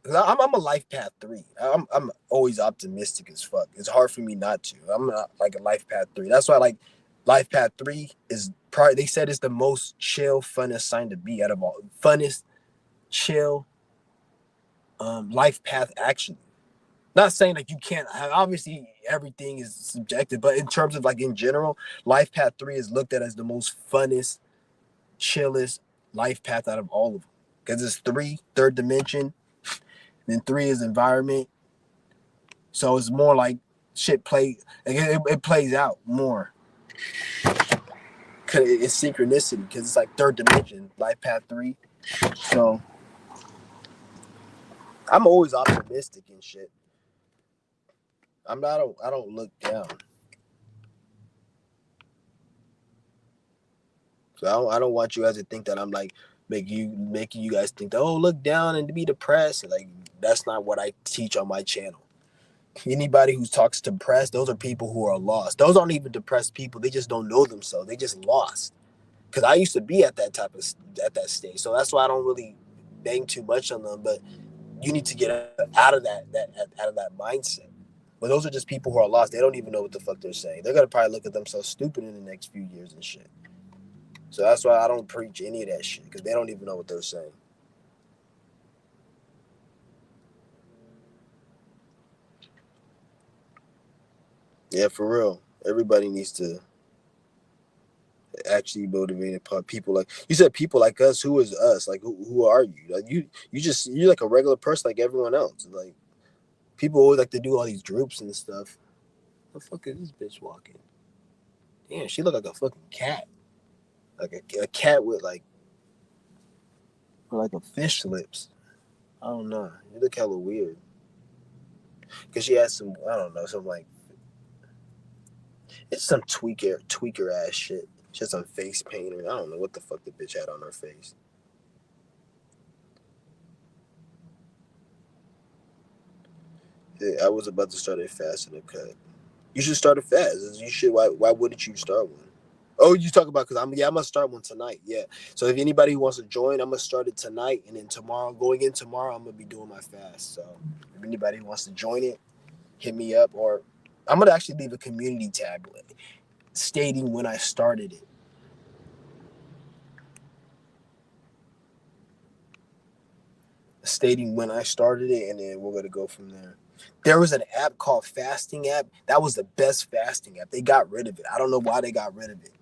Speaker 2: I'm a life path 3. I'm always optimistic as fuck. It's hard for me not to. I'm not like a life path 3. That's why like life path 3 is probably they said it's the most chill, funnest sign to be out of all funnest, chill, life path actually. Not saying like you can't obviously everything is subjective, but in terms of like in general, life path 3 is looked at as the most funnest, chillest life path out of all of them. Because it's third dimension, then 3 is environment. So it's more like shit it plays out more. Cause it's synchronicity because it's like third dimension, life path 3. So I'm always optimistic and shit. I don't look down. So I don't want you guys to think that I'm like making you guys think that look down and to be depressed. Like that's not what I teach on my channel. Anybody who talks depressed, those are people who are lost. Those aren't even depressed people. They just don't know themselves. They just lost. Because I used to be at that at that stage. So that's why I don't really bang too much on them. But you need to get out of out of that mindset. But those are just people who are lost. They don't even know what the fuck they're saying. They're gonna probably look at themselves stupid in the next few years and shit. So that's why I don't preach any of that shit because they don't even know what they're saying. Yeah, for real. Everybody needs to actually motivate people like you said. People like us. Who is us? Like who are you? Like you're like a regular person like everyone else. Like people always like to do all these groups and stuff. The fuck is this bitch walking? Damn, she look like a fucking cat. Like a cat with a fish lips. I don't know. You look hella weird. Cause she has some I don't know some like it's some tweaker ass shit. She has some face paint or I don't know what the fuck the bitch had on her face. Yeah, I was about to start a fast and a cut. You should start a fast. You should. Why wouldn't you start one? Oh, you talk about because I'm gonna start one tonight. Yeah. So if anybody who wants to join, I'm gonna start it tonight, and then tomorrow, going in tomorrow, I'm gonna be doing my fast. So if anybody wants to join it, hit me up, or I'm gonna actually leave a community tab stating when I started it. Stating when I started it, and then we're gonna go from there. There was an app called Fasting App. That was the best fasting app. They got rid of it. I don't know why they got rid of it.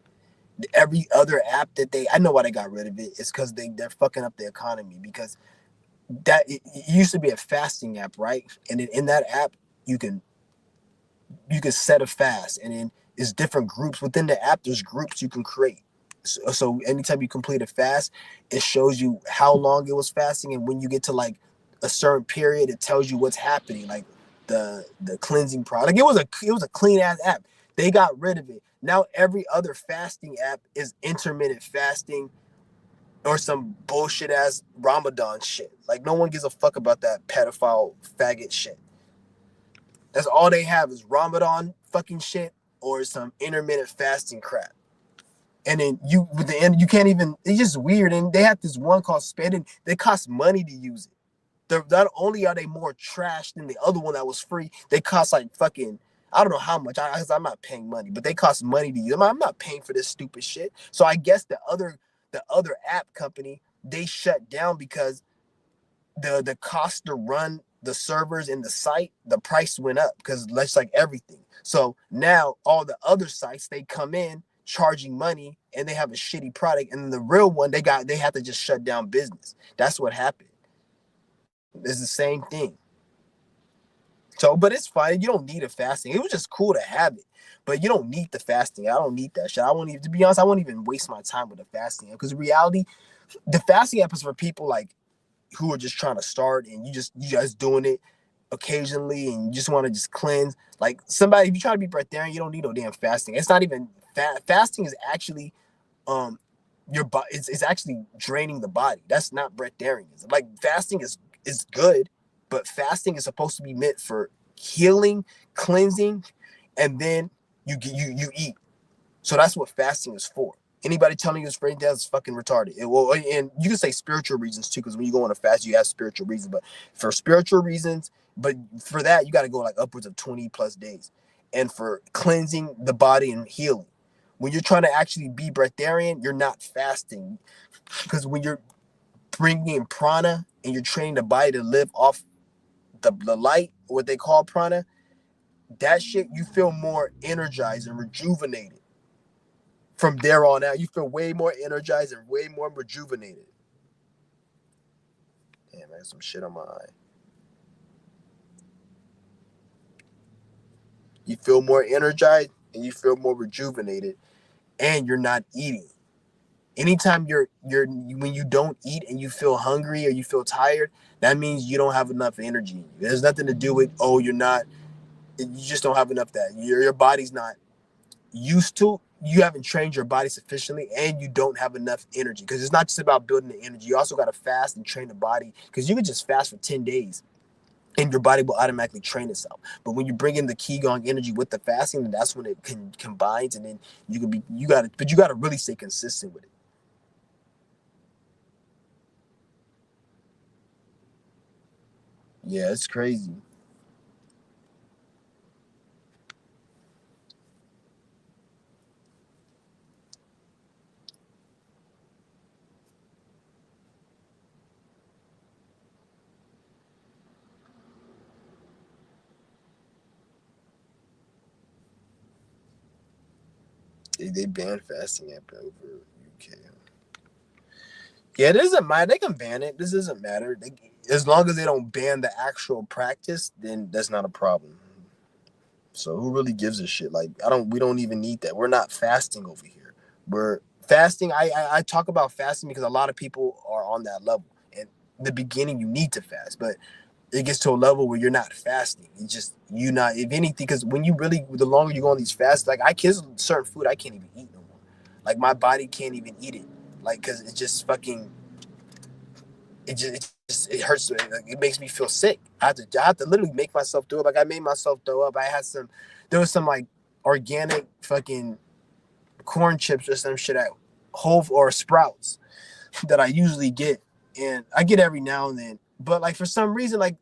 Speaker 2: Every other app that I know why they got rid of it. It's because they're fucking up the economy. Because it used to be a fasting app, right? And then in that app, you can set a fast, and then it's different groups within the app. There's groups you can create. So anytime you complete a fast, it shows you how long it was fasting, and when you get to like a certain period, it tells you what's happening, like the cleansing product. It was a clean ass app. They got rid of it. Now every other fasting app is intermittent fasting or some bullshit ass Ramadan shit. Like no one gives a fuck about that pedophile faggot shit. That's all they have is Ramadan fucking shit or some intermittent fasting crap. And then with the end, you can't even. It's just weird. And they have this one called Spending. They cost money to use it. Not only are they more trash than the other one that was free, they cost like fucking. I don't know how much. I'm not paying money, but they cost money to use. I'm not paying for this stupid shit. So I guess the other app company, they shut down because the cost to run the servers in the site, the price went up because that's like everything. So now all the other sites, they come in charging money and they have a shitty product, and the real one they have to just shut down business. That's what happened. It's the same thing. So, but it's fine. You don't need a fasting. It was just cool to have it, but you don't need the fasting. I don't need that shit. I won't even, to be honest, I won't even waste my time with the fasting because in reality, the fasting app is for people like who are just trying to start, and you just doing it occasionally, and you just want to just cleanse. Like somebody, if you try to be breatharian, you don't need no damn fasting. It's not even fasting is actually your body. It's actually draining the body. That's not breatharianism. Like fasting is good, but fasting is supposed to be meant for healing, cleansing, and then you eat. So that's what fasting is for. Anybody telling you it's for anything else is fucking retarded. And you can say spiritual reasons too, because when you go on a fast, you have spiritual reasons. But for spiritual reasons, but for that, you got to go like upwards of 20 plus days. And for cleansing the body and healing, when you're trying to actually be breatharian, you're not fasting. Because when you're bringing in prana and you're training the body to live off the light, what they call prana, that shit, you feel more energized and rejuvenated. From there on out, you feel way more energized and way more rejuvenated. Damn, I got some shit on my eye. You feel more energized and you feel more rejuvenated, and you're not eating. Anytime when you don't eat and you feel hungry or you feel tired, that means you don't have enough energy in you. There's nothing to do with, oh, you just don't have enough of that. Your body's not used to, you haven't trained your body sufficiently, and you don't have enough energy, because it's not just about building the energy. You also got to fast and train the body, because you can just fast for 10 days and your body will automatically train itself. But when you bring in the Qigong energy with the fasting, then that's when it combines, and then you got to really stay consistent with it. Yeah, it's crazy. They banned fasting app over UK. Yeah, it doesn't matter. They can ban it. This doesn't matter. As long as they don't ban the actual practice, then that's not a problem. So who really gives a shit? Like we don't even need that. We're not fasting over here. We're fasting. I talk about fasting because a lot of people are on that level. And in the beginning, you need to fast, but it gets to a level where you're not fasting. It's just if anything, because the longer you go on these fasts, like there's certain food I can't even eat no more. Like my body can't even eat it. Like, cause it's just fucking. It hurts. It makes me feel sick. I have to literally make myself throw up. Like I made myself throw up. There was some like organic fucking corn chips or some shit at Whole or Sprouts that I usually get, and I get every now and then. But like for some reason, like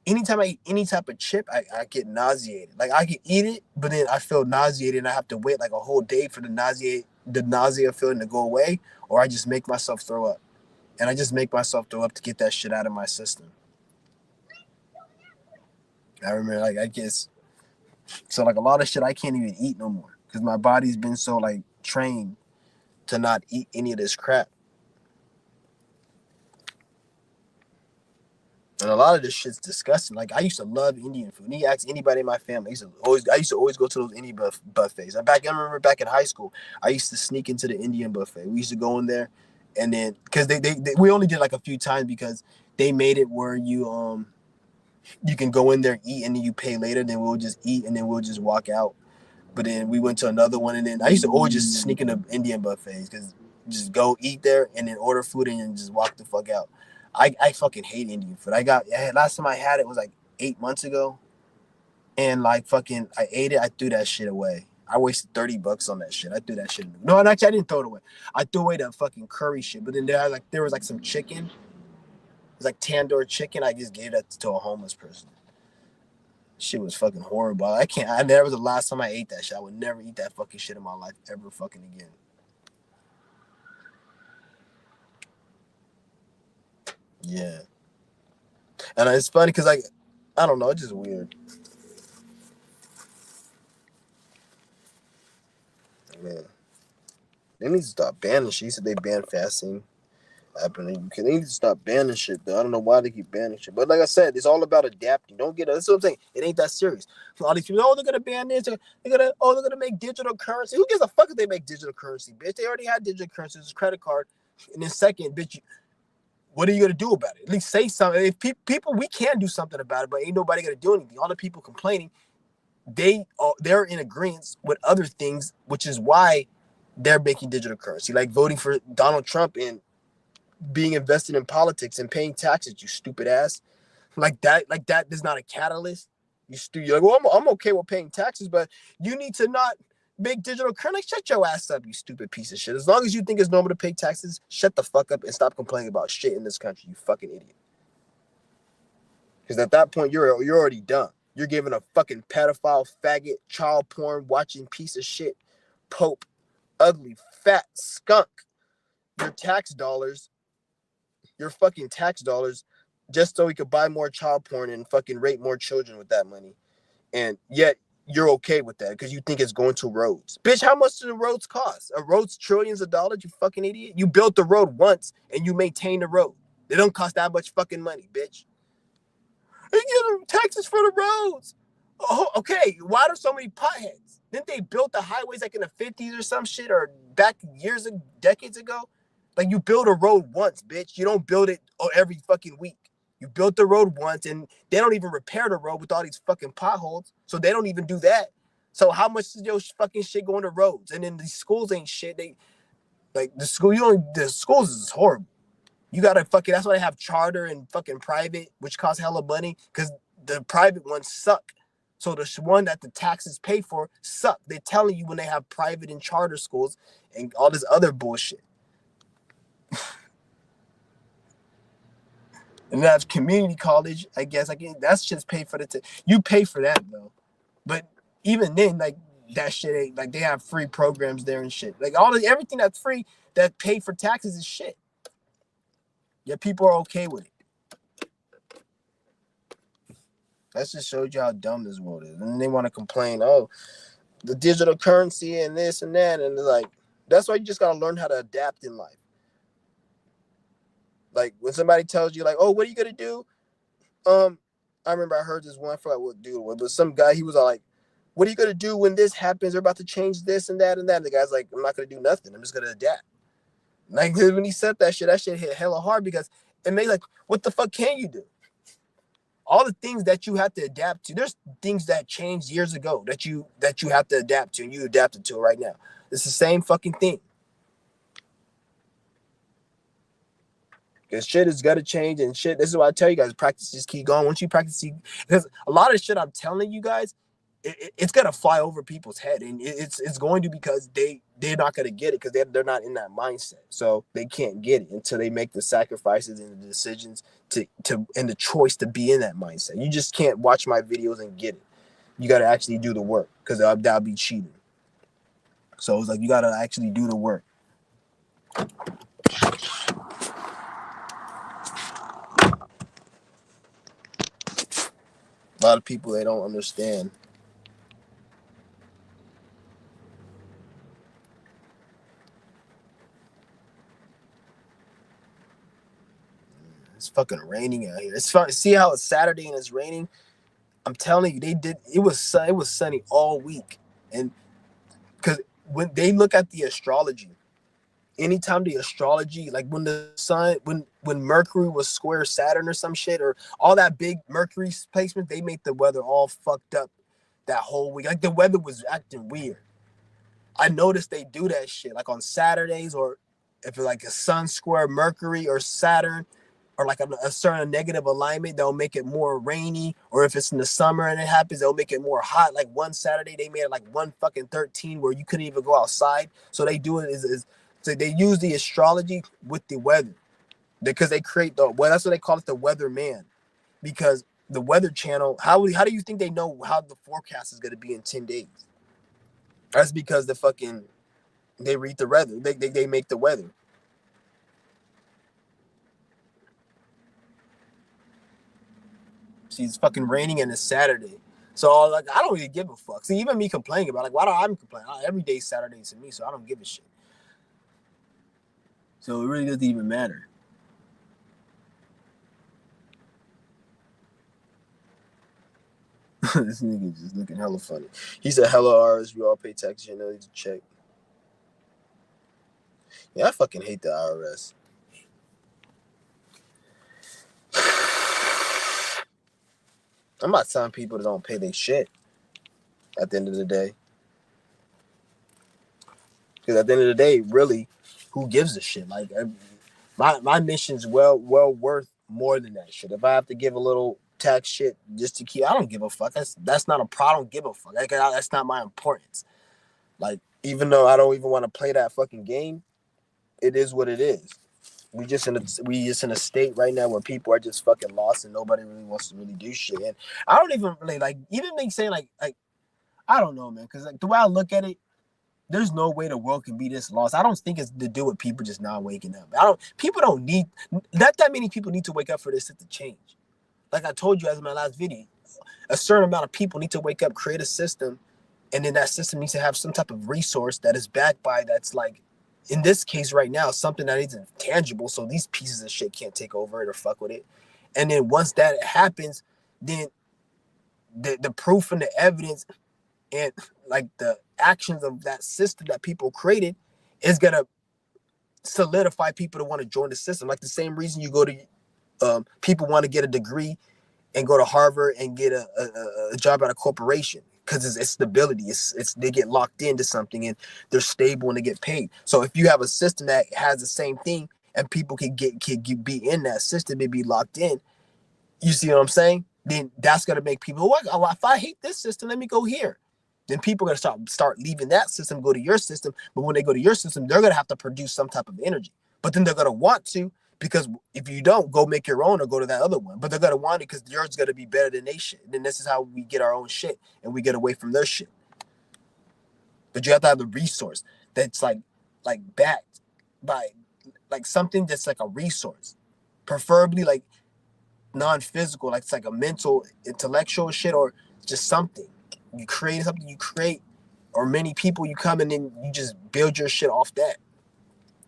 Speaker 2: anytime I eat any type of chip, I get nauseated. Like I can eat it, but then I feel nauseated and I have to wait like a whole day for the nausea feeling to go away, or I just make myself throw up. And I just make myself throw up to get that shit out of my system. I remember like I guess so like a lot of shit I can't even eat no more because my body's been so like trained to not eat any of this crap. And a lot of this shit's disgusting. Like I used to love Indian food. And you ask anybody in my family, I used to always go to those Indian buffets. I remember back in high school, I used to sneak into the Indian buffet. We used to go in there, and then because they we only did like a few times because they made it where you can go in there eat and then you pay later. Then we'll just eat and then we'll just walk out. But then we went to another one, and then I used to always just sneak into Indian buffets because just go eat there and then order food and then just walk the fuck out. I fucking hate Indian food. Last time I had it was like 8 months ago, and like fucking I ate it. I threw that shit away. I wasted $30 on that shit. I threw that shit. No, actually I didn't throw it away. I threw away that fucking curry shit. But then there was like some chicken. It was like tandoor chicken. I just gave that to a homeless person. Shit was fucking horrible. I can't. That was the last time I ate that shit. I would never eat that fucking shit in my life ever fucking again. Yeah. And it's funny because like I don't know, it's just weird. Yeah. They need to stop banning shit. He said they ban fasting. They need to stop banning shit though. I don't know why they keep banning shit. But like I said, it's all about adapting. Don't get it. That's what I'm saying. It ain't that serious. For all these people, they're gonna ban this. They're gonna make digital currency. Who gives a fuck if they make digital currency, bitch? They already had digital currency. It's a credit card. And then second, bitch, what are you gonna do about it? At least say something. If people, we can do something about it, but ain't nobody gonna do anything. All the people complaining, they're in agreement with other things, which is why they're making digital currency, like voting for Donald Trump and being invested in politics and paying taxes. You stupid ass. Like that is not a catalyst. You're like, well, I'm okay with paying taxes, but you need to not make digital currency. Shut your ass up, you stupid piece of shit. As long as you think it's normal to pay taxes, shut the fuck up and stop complaining about shit in this country, you fucking idiot. Because at that point, you're already done. You're giving a fucking pedophile, faggot, child porn watching piece of shit, pope, ugly, fat skunk, your fucking tax dollars, just so he could buy more child porn and fucking rape more children with that money. And yet you're okay with that because you think it's going to roads. Bitch, how much do the roads cost? A road's trillions of dollars, you fucking idiot. You built the road once and you maintain the road. They don't cost that much fucking money, bitch. They get taxes for the roads. Oh, okay. Why are so many potheads? Didn't they build the highways like in the 50s or some shit, or back decades ago? Like you build a road once, bitch. You don't build it every fucking week. You built the road once, and they don't even repair the road with all these fucking potholes. So they don't even do that. So how much is your fucking shit going to roads? And then these schools ain't shit. They like the schools is horrible. You gotta fucking, that's why they have charter and fucking private, which costs hella money, because the private ones suck. So the one that the taxes pay for suck. They're telling you when they have private and charter schools and all this other bullshit. And that's community college, I guess. That's just pay for you pay for that though. But even then, like that shit ain't like they have free programs there and shit. Like everything that's free that pay for taxes is shit. Yet people are okay with it. That just shows you how dumb this world is. And they want to complain, oh, the digital currency and this and that. And it's like, that's why you just got to learn how to adapt in life. Like when somebody tells you like, oh, what are you going to do? I remember I heard this one, I forgot what dude it was, but some guy, he was all like, what are you going to do when this happens? They're about to change this and that and that. And the guy's like, I'm not going to do nothing. I'm just going to adapt. Like when he said that shit hit hella hard because it made like, what the fuck can you do? All the things that you have to adapt to, there's things that changed years ago that you have to adapt to, and you adapted to it right now. It's the same fucking thing. Because shit has got to change, and shit, this is why I tell you guys, practice, just keep going. Once you practice, because a lot of shit I'm telling you guys, it's gonna fly over people's head, and it's going to, because they're not gonna get it, because they're not in that mindset, so they can't get it until they make the sacrifices and the decisions to and the choice to be in that mindset. You just can't watch my videos and get it. You got to actually do the work, because that'll be cheating. So it's like you got to actually do the work. A lot of people, they don't understand. It's fucking raining out here. It's fun. See how it's Saturday and it's raining? I'm telling you, it was sunny all week. And because when they look at the astrology, anytime the astrology, like when the sun, when Mercury was square Saturn or some shit, or all that big Mercury placement, they make the weather all fucked up that whole week. Like the weather was acting weird. I noticed they do that shit like on Saturdays, or if it's like a sun square Mercury or Saturn, or like a certain negative alignment, they'll make it more rainy. Or if it's in the summer and it happens, they'll make it more hot. Like one Saturday, they made it like 1 fucking 13 where you couldn't even go outside. So they do it is so they use the astrology with the weather, because they create that's what they call it, the weather man. Because the Weather Channel, how do you think they know how the forecast is going to be in 10 days? That's because they read the weather. They make the weather. See, it's fucking raining and it's Saturday. So like I don't really give a fuck. See, even me complaining about, like, why don't I complain? Every day's Saturday to me, so I don't give a shit. So it really doesn't even matter. This nigga just looking hella funny. He said, "Hello, R's. We all pay taxes. You know, need to check." Yeah, I fucking hate the IRS. I'm not telling people that don't pay their shit at the end of the day. Because at the end of the day, really, who gives a shit? Like, my mission's well worth more than that shit. If I have to give a little tax shit just to keep, I don't give a fuck. That's not a problem. I don't give a fuck. That's not my importance. Like, even though I don't even want to play that fucking game, it is what it is. We just in a state right now where people are just fucking lost and nobody really wants to really do shit. And I don't even really like, even they say like I don't know, man, because like the way I look at it, there's no way the world can be this lost. I don't think it's to do with people just not waking up. People don't need, not that many people need to wake up for this shit to change. Like I told you as in my last video, a certain amount of people need to wake up, create a system, and then that system needs to have some type of resource that is backed by, that's like, in this case right now, something that isn't tangible, so these pieces of shit can't take over it or fuck with it. And then once that happens, then the proof and the evidence and like the actions of that system that people created is gonna solidify people to want to join the system. Like the same reason you go to people want to get a degree and go to Harvard and get a job at a corporation, because it's stability. It's they get locked into something and they're stable and they get paid. So if you have a system that has the same thing and people can be in that system and be locked in, you see what I'm saying? Then that's gonna make people, well, if I hate this system, let me go here. Then people are gonna start leaving that system, go to your system. But when they go to your system, they're gonna have to produce some type of energy. But then they're gonna want to, because if you don't, go make your own or go to that other one. But they're gonna want it because yours is gonna be better than their shit. And then this is how we get our own shit and we get away from their shit. But you have to have the resource that's like backed by like something that's like a resource, preferably like non-physical, like it's like a mental, intellectual shit, or just something. You create something, or many people, you come and then you just build your shit off that.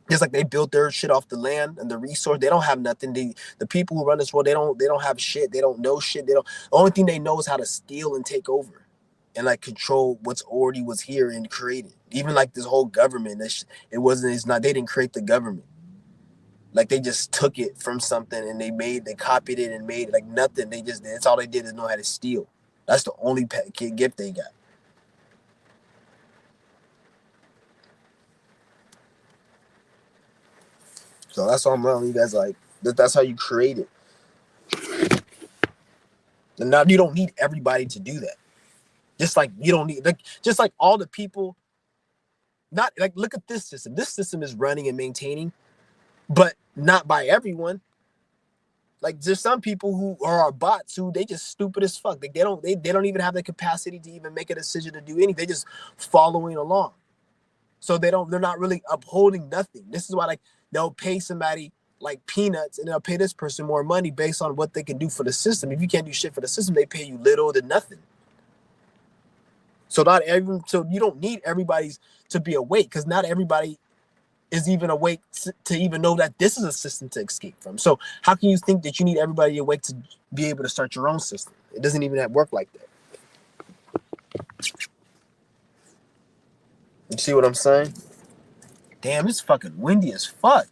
Speaker 2: Just like they built their shit off the land and the resource. They don't have nothing. The people who run this world, they don't have shit. They don't know shit. The only thing they know is how to steal and take over and like control what's already was here and created. Even like this whole government, they didn't create the government. Like they just took it from something and they copied it and made it like nothing. That's all they did is know how to steal. That's the only gift they got. So that's all I'm telling you guys. Like that's how you create it. And now you don't need everybody to do that. Just like you don't need, like, just like all the people, not like, look at this system. This system is running and maintaining, but not by everyone. Like there's some people who are bots who they just stupid as fuck. Like they don't even have the capacity to even make a decision to do anything. They just following along. So they're not really upholding nothing. This is why like they'll pay somebody like peanuts and they'll pay this person more money based on what they can do for the system. If you can't do shit for the system, they pay you little to nothing. So so you don't need everybody's to be awake, because not everybody is even awake to even know that this is a system to escape from. So how can you think that you need everybody awake to be able to start your own system? It doesn't even work like that. You see what I'm saying? Damn, it's fucking windy as fuck.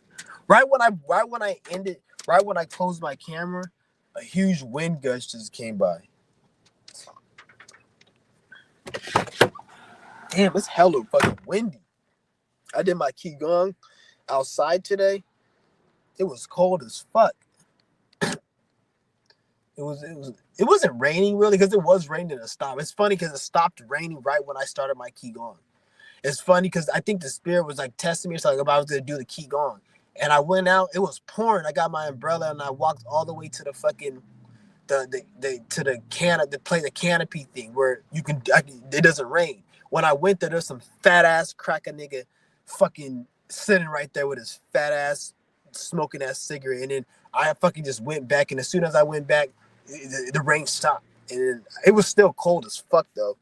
Speaker 2: Right when I closed my camera, a huge wind gust just came by. Damn, it's hella fucking windy. I did my Qigong outside today. It was cold as fuck. It wasn't raining really, because it was raining and it stopped. It's funny because it stopped raining right when I started my Qigong. It's funny because I think the spirit was like testing me or something about I was gonna do the Qigong. And I went out, it was pouring. I got my umbrella and I walked all the way to the fucking to play the canopy thing where it doesn't rain. When I went there's some fat ass cracker nigga fucking sitting right there with his fat ass smoking that cigarette, and then I fucking just went back, and as soon as I went back, the rain stopped, and it was still cold as fuck though.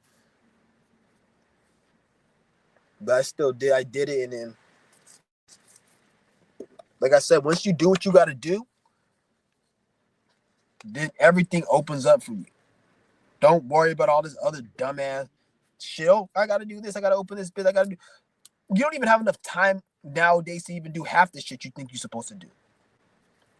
Speaker 2: But I did it, and then, like I said, once you do what you got to do, then everything opens up for you. Don't worry about all this other dumbass shit. Oh, I got to do this. I got to open this bit. You don't even have enough time nowadays to even do half the shit you think you're supposed to do.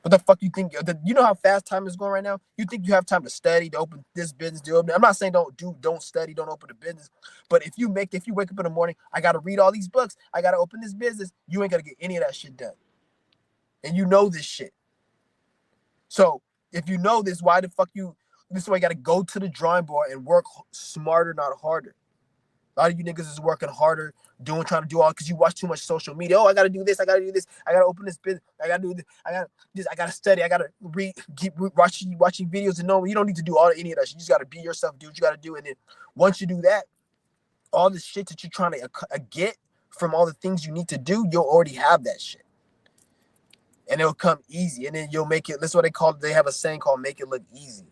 Speaker 2: What the fuck you think? You know how fast time is going right now? You think you have time to study, to open this business, I'm not saying don't study, don't open a business. But if you wake up in the morning, I got to read all these books, I got to open this business, you ain't got to get any of that shit done. And you know this shit. So if you know this, this is why you got to go to the drawing board and work smarter, not harder. A lot of you niggas is working harder, trying to do all because you watch too much social media. Oh, I gotta do this. I gotta do this. I gotta open this business. I gotta do this. I gotta study. I gotta keep watching videos, and no, you don't need to do any of that shit. You just gotta be yourself, do what you gotta do, and then once you do that, all the shit that you're trying to get from all the things you need to do, you'll already have that shit, and it'll come easy, and then you'll make it. That's what they call it. They have a saying called "make it look easy."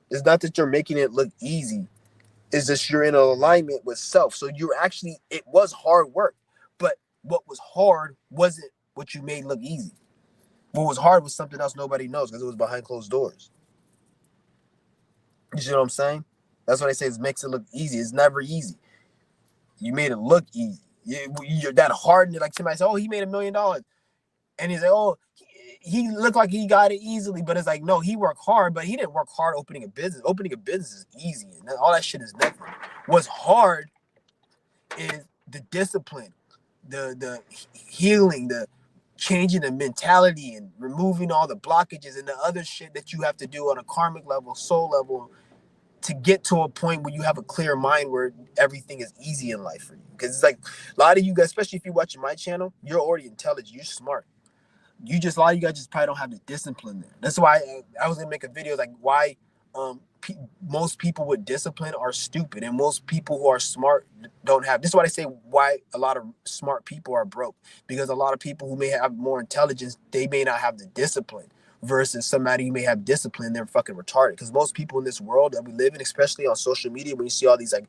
Speaker 2: It's not that you're making it look easy. It's just you're in alignment with self. So it was hard work, but what was hard wasn't what you made look easy. What was hard was something else nobody knows because it was behind closed doors. You see what I'm saying? That's what they say. It makes it look easy. It's never easy. You made it look easy. You're that hard. And like somebody said, oh, he made $1 million. And he's like, oh, he looked like he got it easily, but it's like, no, he worked hard, but he didn't work hard opening a business. Opening a business is easy, and all that shit is nothing. What's hard is the discipline, the healing, the changing the mentality, and removing all the blockages and the other shit that you have to do on a karmic level, soul level, to get to a point where you have a clear mind where everything is easy in life for you. Because it's like a lot of you guys, especially if you're watching my channel, you're already intelligent, you're smart. A lot of you guys just probably don't have the discipline there. That's why I was gonna make a video like why most people with discipline are stupid, and most people who are smart don't have. This is why I say why a lot of smart people are broke, because a lot of people who may have more intelligence, they may not have the discipline, versus somebody who may have discipline, they're fucking retarded. Because most people in this world that we live in, especially on social media, when you see all these like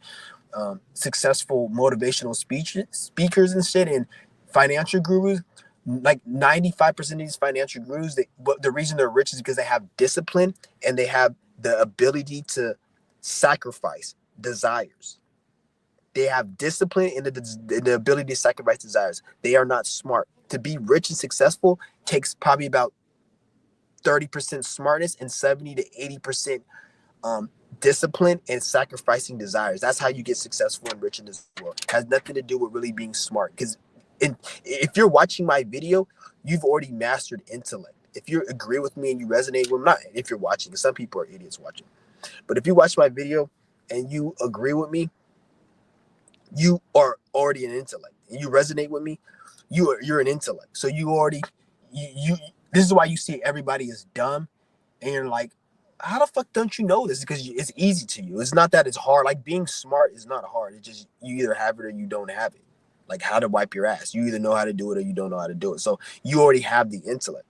Speaker 2: successful motivational speakers and shit, and financial gurus, like 95% of these financial gurus, the reason they're rich is because they have discipline and they have the ability to sacrifice desires. They have discipline and the ability to sacrifice desires. They are not smart. To be rich and successful takes probably about 30% smartness and 70 to 80% discipline and sacrificing desires. That's how you get successful and rich in this world. It has nothing to do with really being smart. Because if you're watching my video, you've already mastered intellect. If you agree with me and you resonate with me, not if you're watching, some people are idiots watching. But if you watch my video and you agree with me, you are already an intellect. And you resonate with me, you're an intellect. So you already you this is why you see everybody is dumb, and you're like, how the fuck don't you know this? Because it's easy to you. It's not that it's hard. Like being smart is not hard. It's just you either have it or you don't have it. Like how to wipe your ass. You either know how to do it or you don't know how to do it. So you already have the intellect.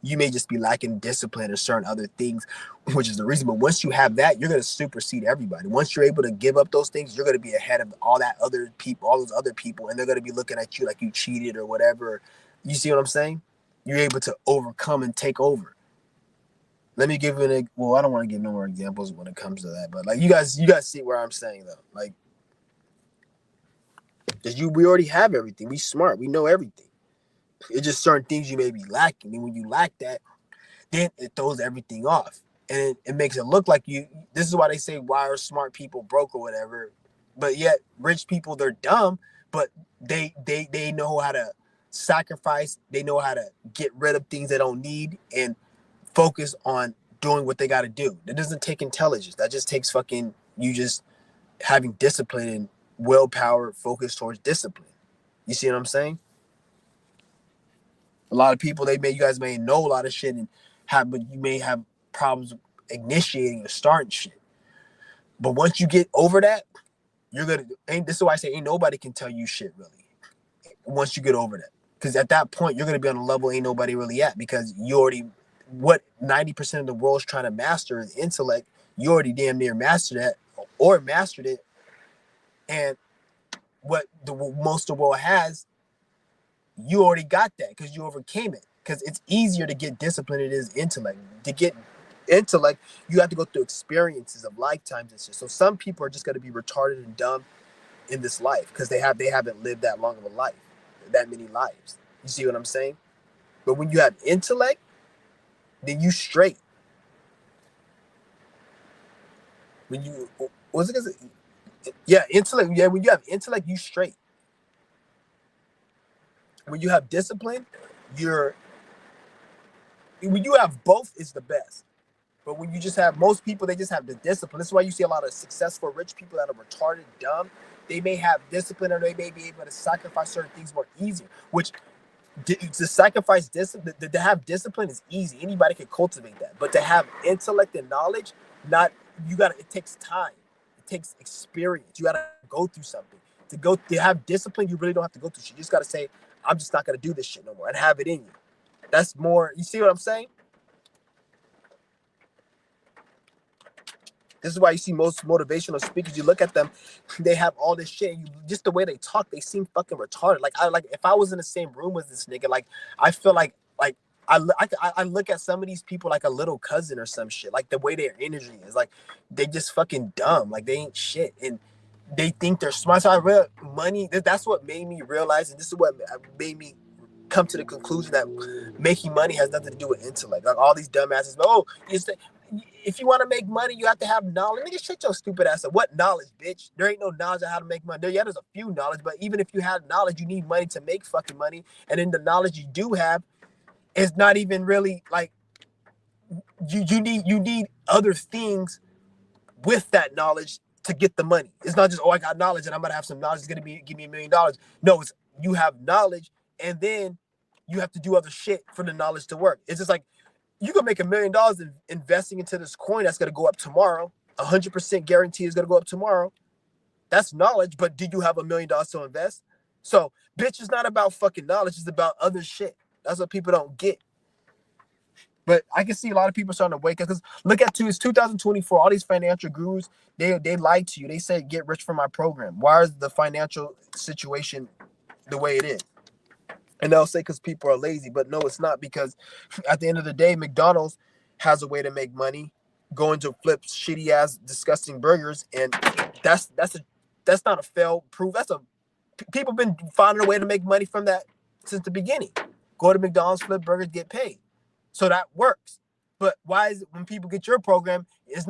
Speaker 2: You may just be lacking discipline or certain other things, which is the reason. But once you have that, you're going to supersede everybody. Once you're able to give up those things, you're going to be ahead of all that other people, all those other people, and they're going to be looking at you like you cheated or whatever. You see what I'm saying? You're able to overcome and take over. Let me give you well, I don't want to give no more examples when it comes to that, but like you guys see where I'm saying though. Like, because we already have everything. We smart. We know everything. It's just certain things you may be lacking, and when you lack that, then it throws everything off, and it makes it look like you. This is why they say why are smart people broke or whatever, but yet rich people they're dumb, but they know how to sacrifice. They know how to get rid of things they don't need and focus on doing what they got to do. That doesn't take intelligence. That just takes fucking you just having discipline and willpower focused towards discipline. You see what I'm saying? A lot of people, you guys may know a lot of shit but you may have problems initiating or starting shit. But once you get over that, this is why I say ain't nobody can tell you shit really. Once you get over that. Because at that point, you're going to be on a level ain't nobody really at, because you already, what 90% of the world's trying to master is intellect. You already damn near mastered that or mastered it. And what most of the world has, you already got that because you overcame it. Because it's easier to get discipline than it is intellect. To get intellect, you have to go through experiences of lifetimes and shit. So some people are just going to be retarded and dumb in this life because they haven't lived that long of a life, that many lives. You see what I'm saying? But when you have intellect, then you straight. When you intellect. Yeah, when you have intellect, you straight. When you have discipline, when you have both, it's the best. But when you just have, most people, they just have the discipline. This is why you see a lot of successful rich people that are retarded, dumb. They may have discipline, or they may be able to sacrifice certain things more easier. Which to sacrifice discipline, to have discipline is easy. Anybody can cultivate that. But to have intellect and knowledge, it takes time. It takes experience. You gotta go through something. To have discipline, you really don't have to go through shit. You just gotta say, I'm just not gonna do this shit no more, and have it in you. That's more, you see what I'm saying? This is why you see most motivational speakers, you look at them, they have all this shit, and just the way they talk, they seem fucking retarded. Like if I was in the same room with this nigga, like I feel like I look at some of these people like a little cousin or some shit. Like the way their energy is, like they just fucking dumb, like they ain't shit, and they think they're smart. So I real money. That's what made me realize, and this is what made me come to the conclusion that making money has nothing to do with intellect. Like all these dumbasses, if you want to make money, you have to have knowledge. Nigga, shut your stupid ass up. What knowledge, bitch? There ain't no knowledge of how to make money. There's a few knowledge, but even if you have knowledge, you need money to make fucking money. And then the knowledge you do have is not even really like you need other things with that knowledge to get the money. It's not just, I got knowledge and I'm gonna have some knowledge. It's gonna give me $1 million. No, it's you have knowledge and then you have to do other shit for the knowledge to work. It's just like you can make $1 million investing into this coin that's gonna go up tomorrow. 100% guarantee is gonna go up tomorrow. That's knowledge, but do you have $1 million to invest? So, bitch, it's not about fucking knowledge. It's about other shit. That's what people don't get. But I can see a lot of people starting to wake up because look at it's 2024. All these financial gurus, they lied to you. They said get rich from my program. Why is the financial situation the way it is? And they'll say because people are lazy, but no, it's not, because at the end of the day, McDonald's has a way to make money, going to flip shitty ass disgusting burgers, and that's not a fail proof. People been finding a way to make money from that since the beginning. Go to McDonald's, flip burgers, get paid. So that works. But why is it when people get your program, you're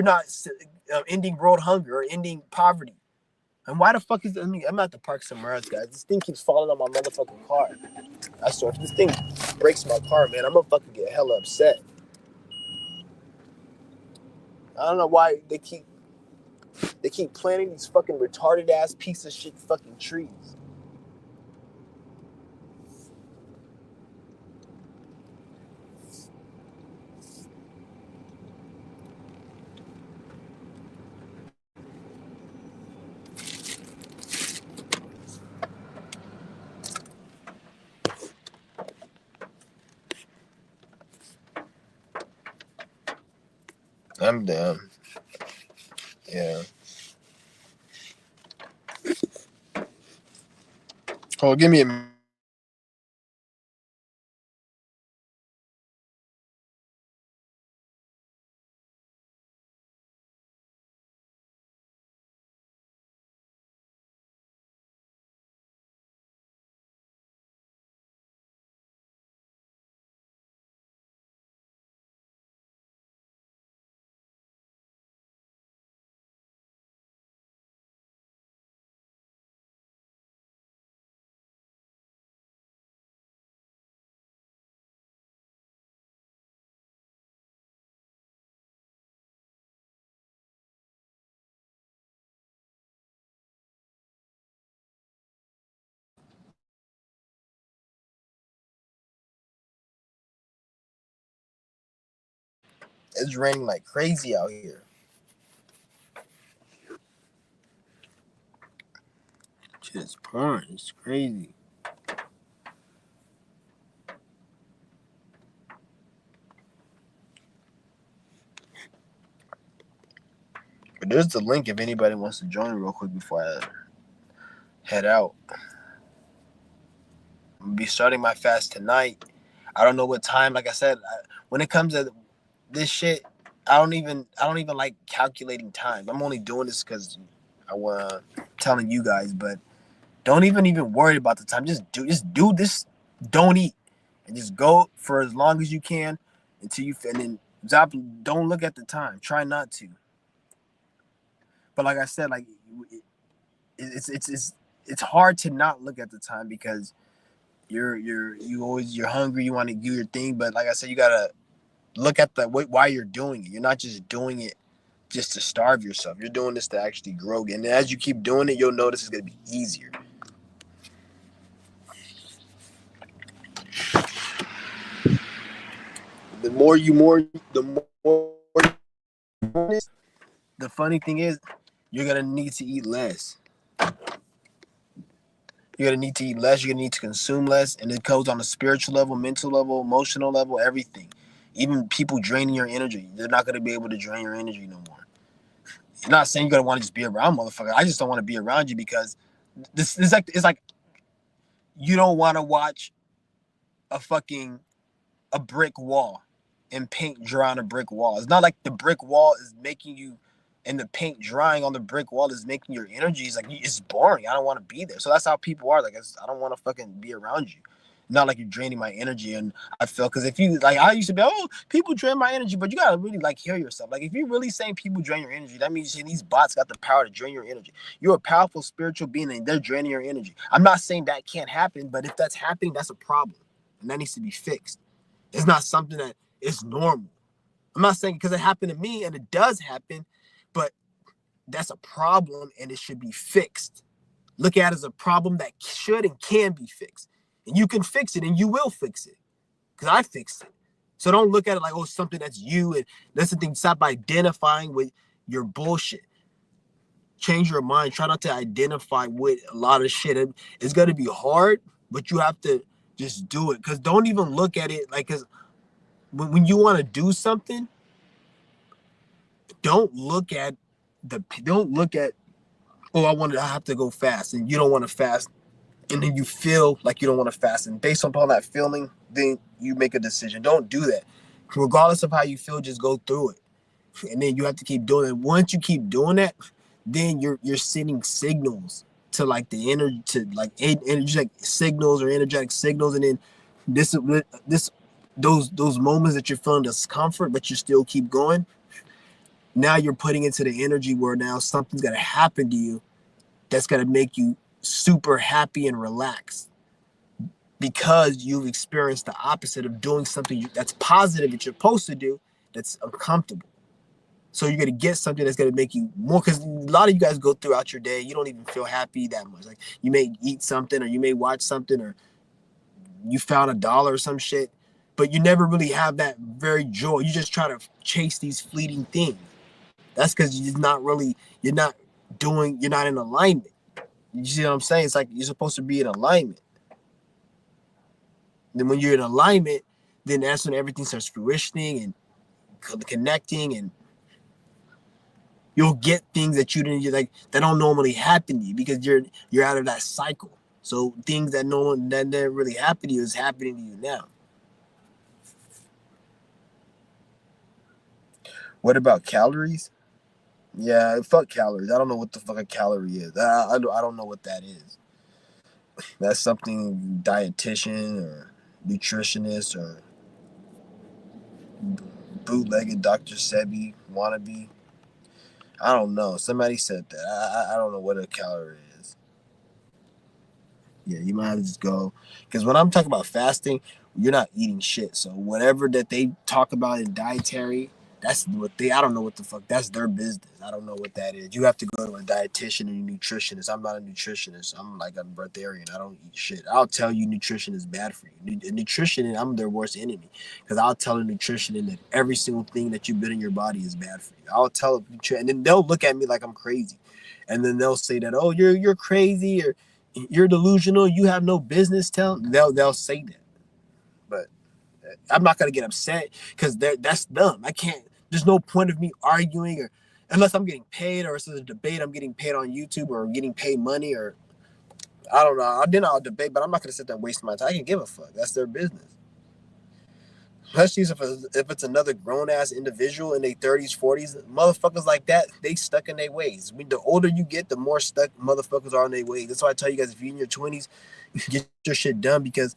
Speaker 2: not ending world hunger or ending poverty? And why the fuck I'm at the park somewhere else, guys. This thing keeps falling on my motherfucking car. I swear, if this thing breaks my car, man, I'm gonna fucking get hella upset. I don't know why they keep planting these fucking retarded ass piece of shit fucking trees. I'm down. Yeah. Oh, give me a. It's raining like crazy out here. Shit is pouring. It's crazy. But there's the link if anybody wants to join real quick before I head out. I'm gonna be starting my fast tonight. I don't know what time. Like I said, when it comes to this shit, I don't even like calculating time. I'm only doing this because I want telling you guys. But don't even worry about the time. Just do this. Don't eat and just go for as long as you can until you. And then don't look at the time. Try not to. But like I said, like it's hard to not look at the time because you're hungry. You want to do your thing. But like I said, you gotta look at why you're doing it. You're not just doing it just to starve yourself. You're doing this to actually grow. And as you keep doing it, you'll notice it's gonna be easier. The more the funny thing is, you're gonna need to eat less. You're gonna need to eat less. You're gonna need to consume less, and it goes on a spiritual level, mental level, emotional level, everything. Even people draining your energy, they're not gonna be able to drain your energy no more. You're not saying you're gonna want to just be around motherfucker. I just don't want to be around you because this is like it's like you don't want to watch a fucking a brick wall and paint dry on a brick wall. It's not like the brick wall is making you and the paint drying on the brick wall is making your energy. It's like it's boring. I don't want to be there. So that's how people are. Like I don't want to fucking be around you. Not like you're draining my energy. And I feel because if you like I used to be, oh, people drain my energy, but you gotta really like hear yourself. Like if you're really saying people drain your energy, that means these bots got the power to drain your energy. You're a powerful spiritual being and they're draining your energy. I'm not saying that can't happen, but if that's happening, that's a problem. And that needs to be fixed. It's not something that is normal. I'm not saying because it happened to me and it does happen, but that's a problem and it should be fixed. Look at it as a problem that should and can be fixed. And you can fix it and you will fix it because I fixed it. So don't look at it like, oh, something that's you. And that's the thing. Stop identifying with your bullshit. Change your mind. Try not to identify with a lot of shit. It's going to be hard, but you have to just do it. Because don't even look at it like, because when you want to do something, don't look at oh, I have to go fast and you don't want to fast and then you feel like you don't want to fast and based upon that feeling then you make a decision. Don't do that. Regardless of how you feel, just go through it and then you have to keep doing it. Once you keep doing that, then you're sending signals to like the energy, to like energetic signals or energetic signals, and then this those moments that you're feeling discomfort but you still keep going, now you're putting into the energy where now something's going to happen to you that's going to make you super happy and relaxed because you've experienced the opposite of doing something that's positive that you're supposed to do that's uncomfortable. So you're gonna get something that's gonna make you more, because a lot of you guys go throughout your day, you don't even feel happy that much. Like you may eat something or you may watch something or you found $1 or some shit, but you never really have that very joy. You just try to chase these fleeting things. That's because you're not in alignment. You see what I'm saying? It's like you're supposed to be in alignment. Then when you're in alignment, then that's when everything starts fruitioning and connecting, and you'll get things that you didn't like that don't normally happen to you because you're out of that cycle. So things that no one that didn't really happen to you is happening to you now. What about calories? Yeah, fuck calories. I don't know what the fuck a calorie is. I don't know what that is. That's something dietitian or nutritionist or bootlegged Dr. Sebi wannabe. I don't know. Somebody said that. I don't know what a calorie is. Yeah, you might have to just go. Because when I'm talking about fasting, you're not eating shit. So whatever that they talk about in dietary, that's what I don't know what the fuck. That's their business. I don't know what that is. You have to go to a dietitian and a nutritionist. I'm not a nutritionist. I'm like a breatharian. I don't eat shit. I'll tell you nutrition is bad for you. Nutrition, I'm their worst enemy. Because I'll tell a nutritionist that every single thing that you put in your body is bad for you. I'll tell a and then they'll look at me like I'm crazy. And then they'll say that, oh, you're crazy, or you're delusional. You have no business telling. They'll say that, but I'm not gonna get upset because that's dumb. I can't. There's no point of me arguing, or unless I'm getting paid, or it's a debate. I'm getting paid on YouTube, or getting paid money, or I don't know. Then I'll debate, but I'm not gonna sit there and waste my time. I can give a fuck. That's their business. Especially if it's another grown ass individual in their 30s, 40s, motherfuckers like that, they stuck in their ways. I mean, the older you get, the more stuck motherfuckers are in their ways. That's why I tell you guys, if you're in your 20s, get your shit done, because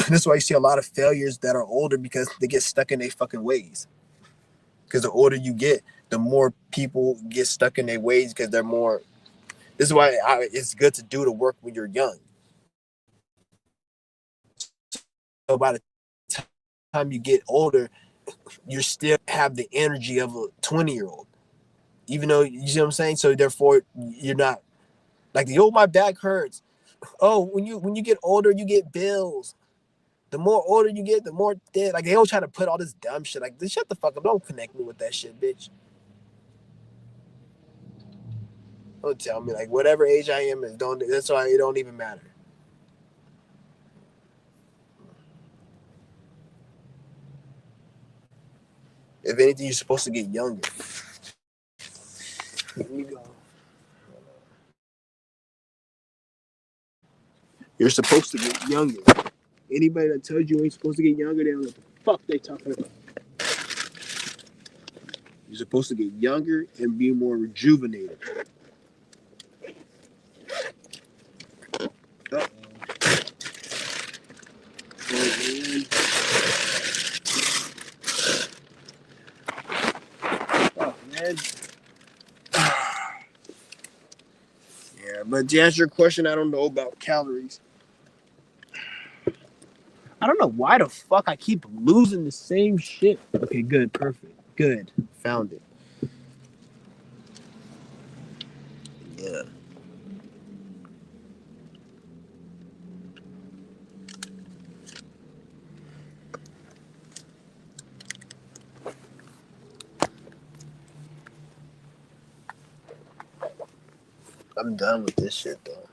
Speaker 2: that's why you see a lot of failures that are older, because they get stuck in their fucking ways. Because the older you get, the more people get stuck in their ways because they're more. This is why it's good to do the work when you're young. So by the time you get older, you still have the energy of a 20-year-old, even though, you see what I'm saying. So therefore, you're not like the my back hurts. Oh, when you get older, you get bills. The more older you get, the more dead. Like they all try to put all this dumb shit. Like, shut the fuck up. Don't connect me with that shit, bitch. Don't tell me like whatever age I am is don't. That's why it don't even matter. If anything, you're supposed to get younger. Here we go. You're supposed to get younger. Anybody that tells you ain't supposed to get younger, they don't know what the fuck they talking about. You're supposed to get younger and be more rejuvenated. Uh-oh. Oh, man. Yeah, but to answer your question, I don't know about calories. I don't know why the fuck I keep losing the same shit. Okay, good, perfect, good, found it. Yeah, I'm done with this shit though.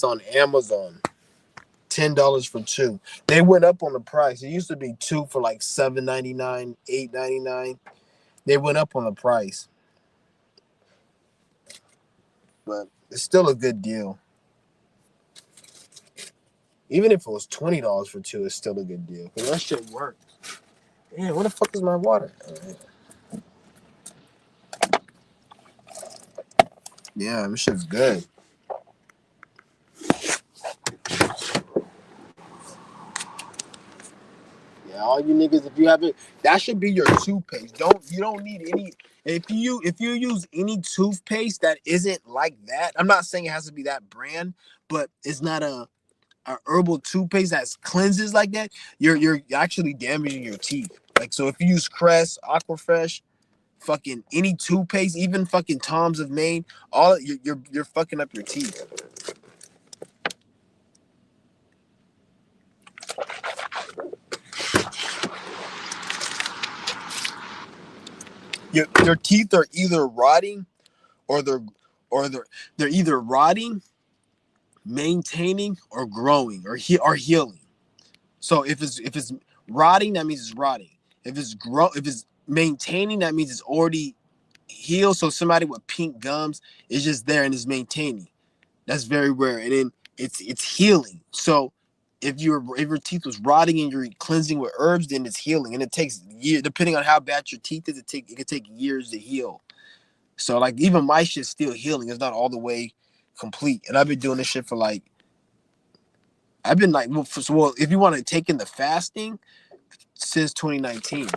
Speaker 2: It's on Amazon. $10 for 2. They went up on the price. It used to be 2 for like $7.99, $8.99. They went up on the price, but it's still a good deal. Even if it was $20 for 2, it's still a good deal. Cause that shit works. Man, where the fuck is my water? Yeah, this shit's good. Yeah, all you niggas, if you have it, that should be your toothpaste. You don't need any. If you use any toothpaste that isn't like that, I'm not saying it has to be that brand, but it's not a herbal toothpaste that cleanses like that. You're actually damaging your teeth. Like, so if you use Crest, Aquafresh, fucking any toothpaste, even fucking Tom's of Maine, all you're fucking up your teeth. Your teeth are either rotting or they're either rotting, maintaining, or growing or healing. So if it's rotting, that means it's rotting. If it's maintaining, that means it's already healed. So somebody with pink gums is just there and is maintaining. That's very rare. And then it's healing. So if your teeth was rotting and you're cleansing with herbs, then it's healing. And it takes years, depending on how bad your teeth is, it could take years to heal. So like even my shit's still healing. It's not all the way complete. And I've been doing this shit for like well, if you want to take in the fasting, since 2019.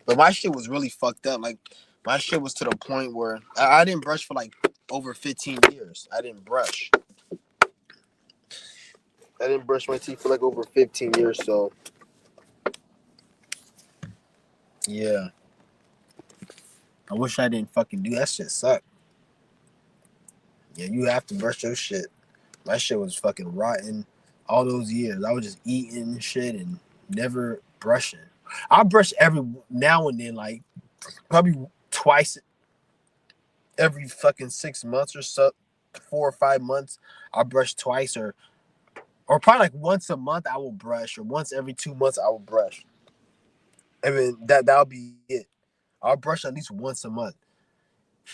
Speaker 2: But my shit was really fucked up. Like my shit was to the point where I didn't brush for like over 15 years. I didn't brush my teeth for like over 15 years. So yeah, I wish I didn't fucking do that. Shit suck. Yeah, you have to brush your shit. My shit was fucking rotten all those years. I was just eating shit and never brushing. I brush every now and then, like probably twice every fucking 6 months or so, 4 or 5 months. I brush twice or probably like once a month I will brush, or once every 2 months I will brush. I mean that'll be it. I'll brush at least once a month.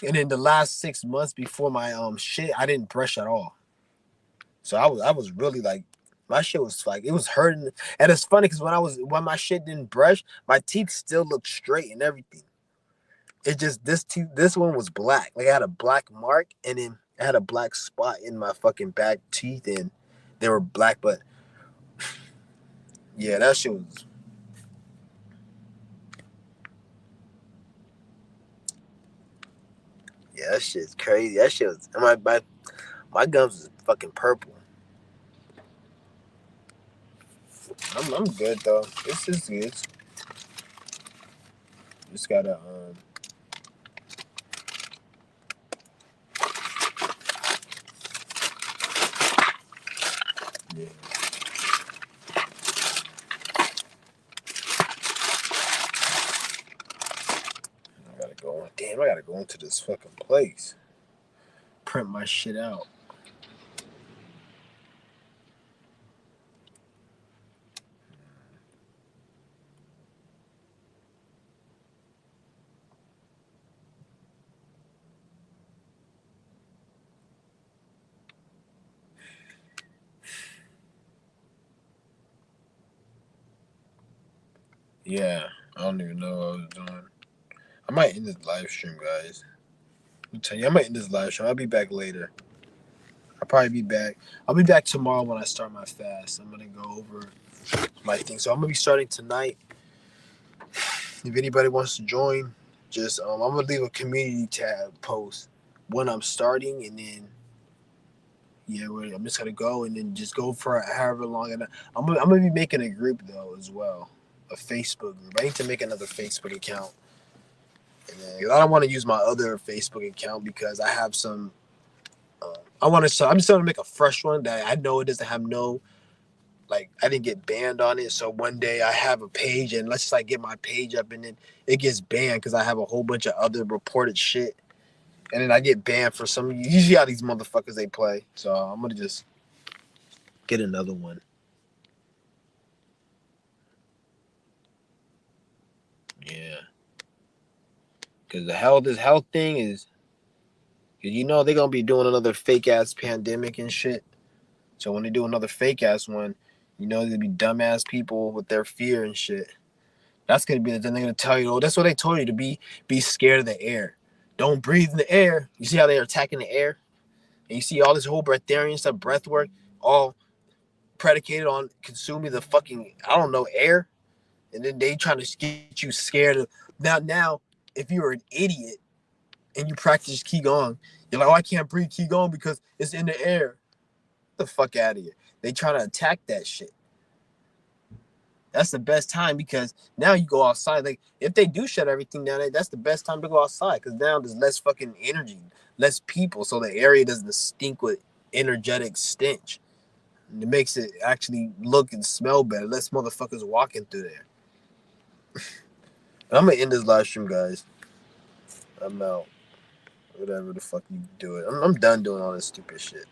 Speaker 2: And in the last 6 months before my shit, I didn't brush at all. So I was really like, my shit was like, it was hurting. And it's funny because when my shit didn't brush, my teeth still looked straight and everything. It just this one was black. Like I had a black mark, and then I had a black spot in my fucking back teeth, and they were black. But yeah, that shit was. Yeah, that shit's crazy. That shit was. My gums was fucking purple. I'm good though. This is good. Just gotta yeah. I gotta go. Damn, I gotta go into this fucking place. Print my shit out. Yeah, I don't even know what I was doing. I might end this live stream, guys. I'll tell you, I might end this live stream. I'll be back later. I'll probably be back. I'll be back tomorrow when I start my fast. I'm gonna go over my thing. So I'm gonna be starting tonight. If anybody wants to join, just I'm gonna leave a community tab post when I'm starting, and then yeah, I'm just gonna go and then just go for however long. And I'm gonna be making a group though as well, a Facebook group. I need to make another Facebook account. And then, I don't want to use my other Facebook account because I have some. I'm just gonna make a fresh one that I know it doesn't have no like I didn't get banned on it. So one day I have a page and let's just like get my page up and then it gets banned because I have a whole bunch of other reported shit. And then I get banned for some. You see how these motherfuckers they play. So I'm gonna just get another one. Yeah. Because this health thing is, because you know they're gonna be doing another fake ass pandemic and shit. So when they do another fake ass one, you know there'll be dumbass people with their fear and shit. That's gonna be the thing they're gonna tell you. Oh, that's what they told you to be scared of the air. Don't breathe in the air. You see how they're attacking the air, and you see all this whole breatharian stuff, breath work, all predicated on consuming the fucking I don't know air, and then they trying to get you scared of now. If you're an idiot and you practice qigong, you're like, oh, I can't breathe qigong because it's in the air. Get the fuck out of here. They try to attack that shit. That's the best time because now you go outside. Like if they do shut everything down, that's the best time to go outside because now there's less fucking energy, less people, so the area doesn't stink with energetic stench. And it makes it actually look and smell better. Less motherfuckers walking through there. I'm gonna end this live stream, guys. I'm out. Whatever the fuck you do it. I'm done doing all this stupid shit.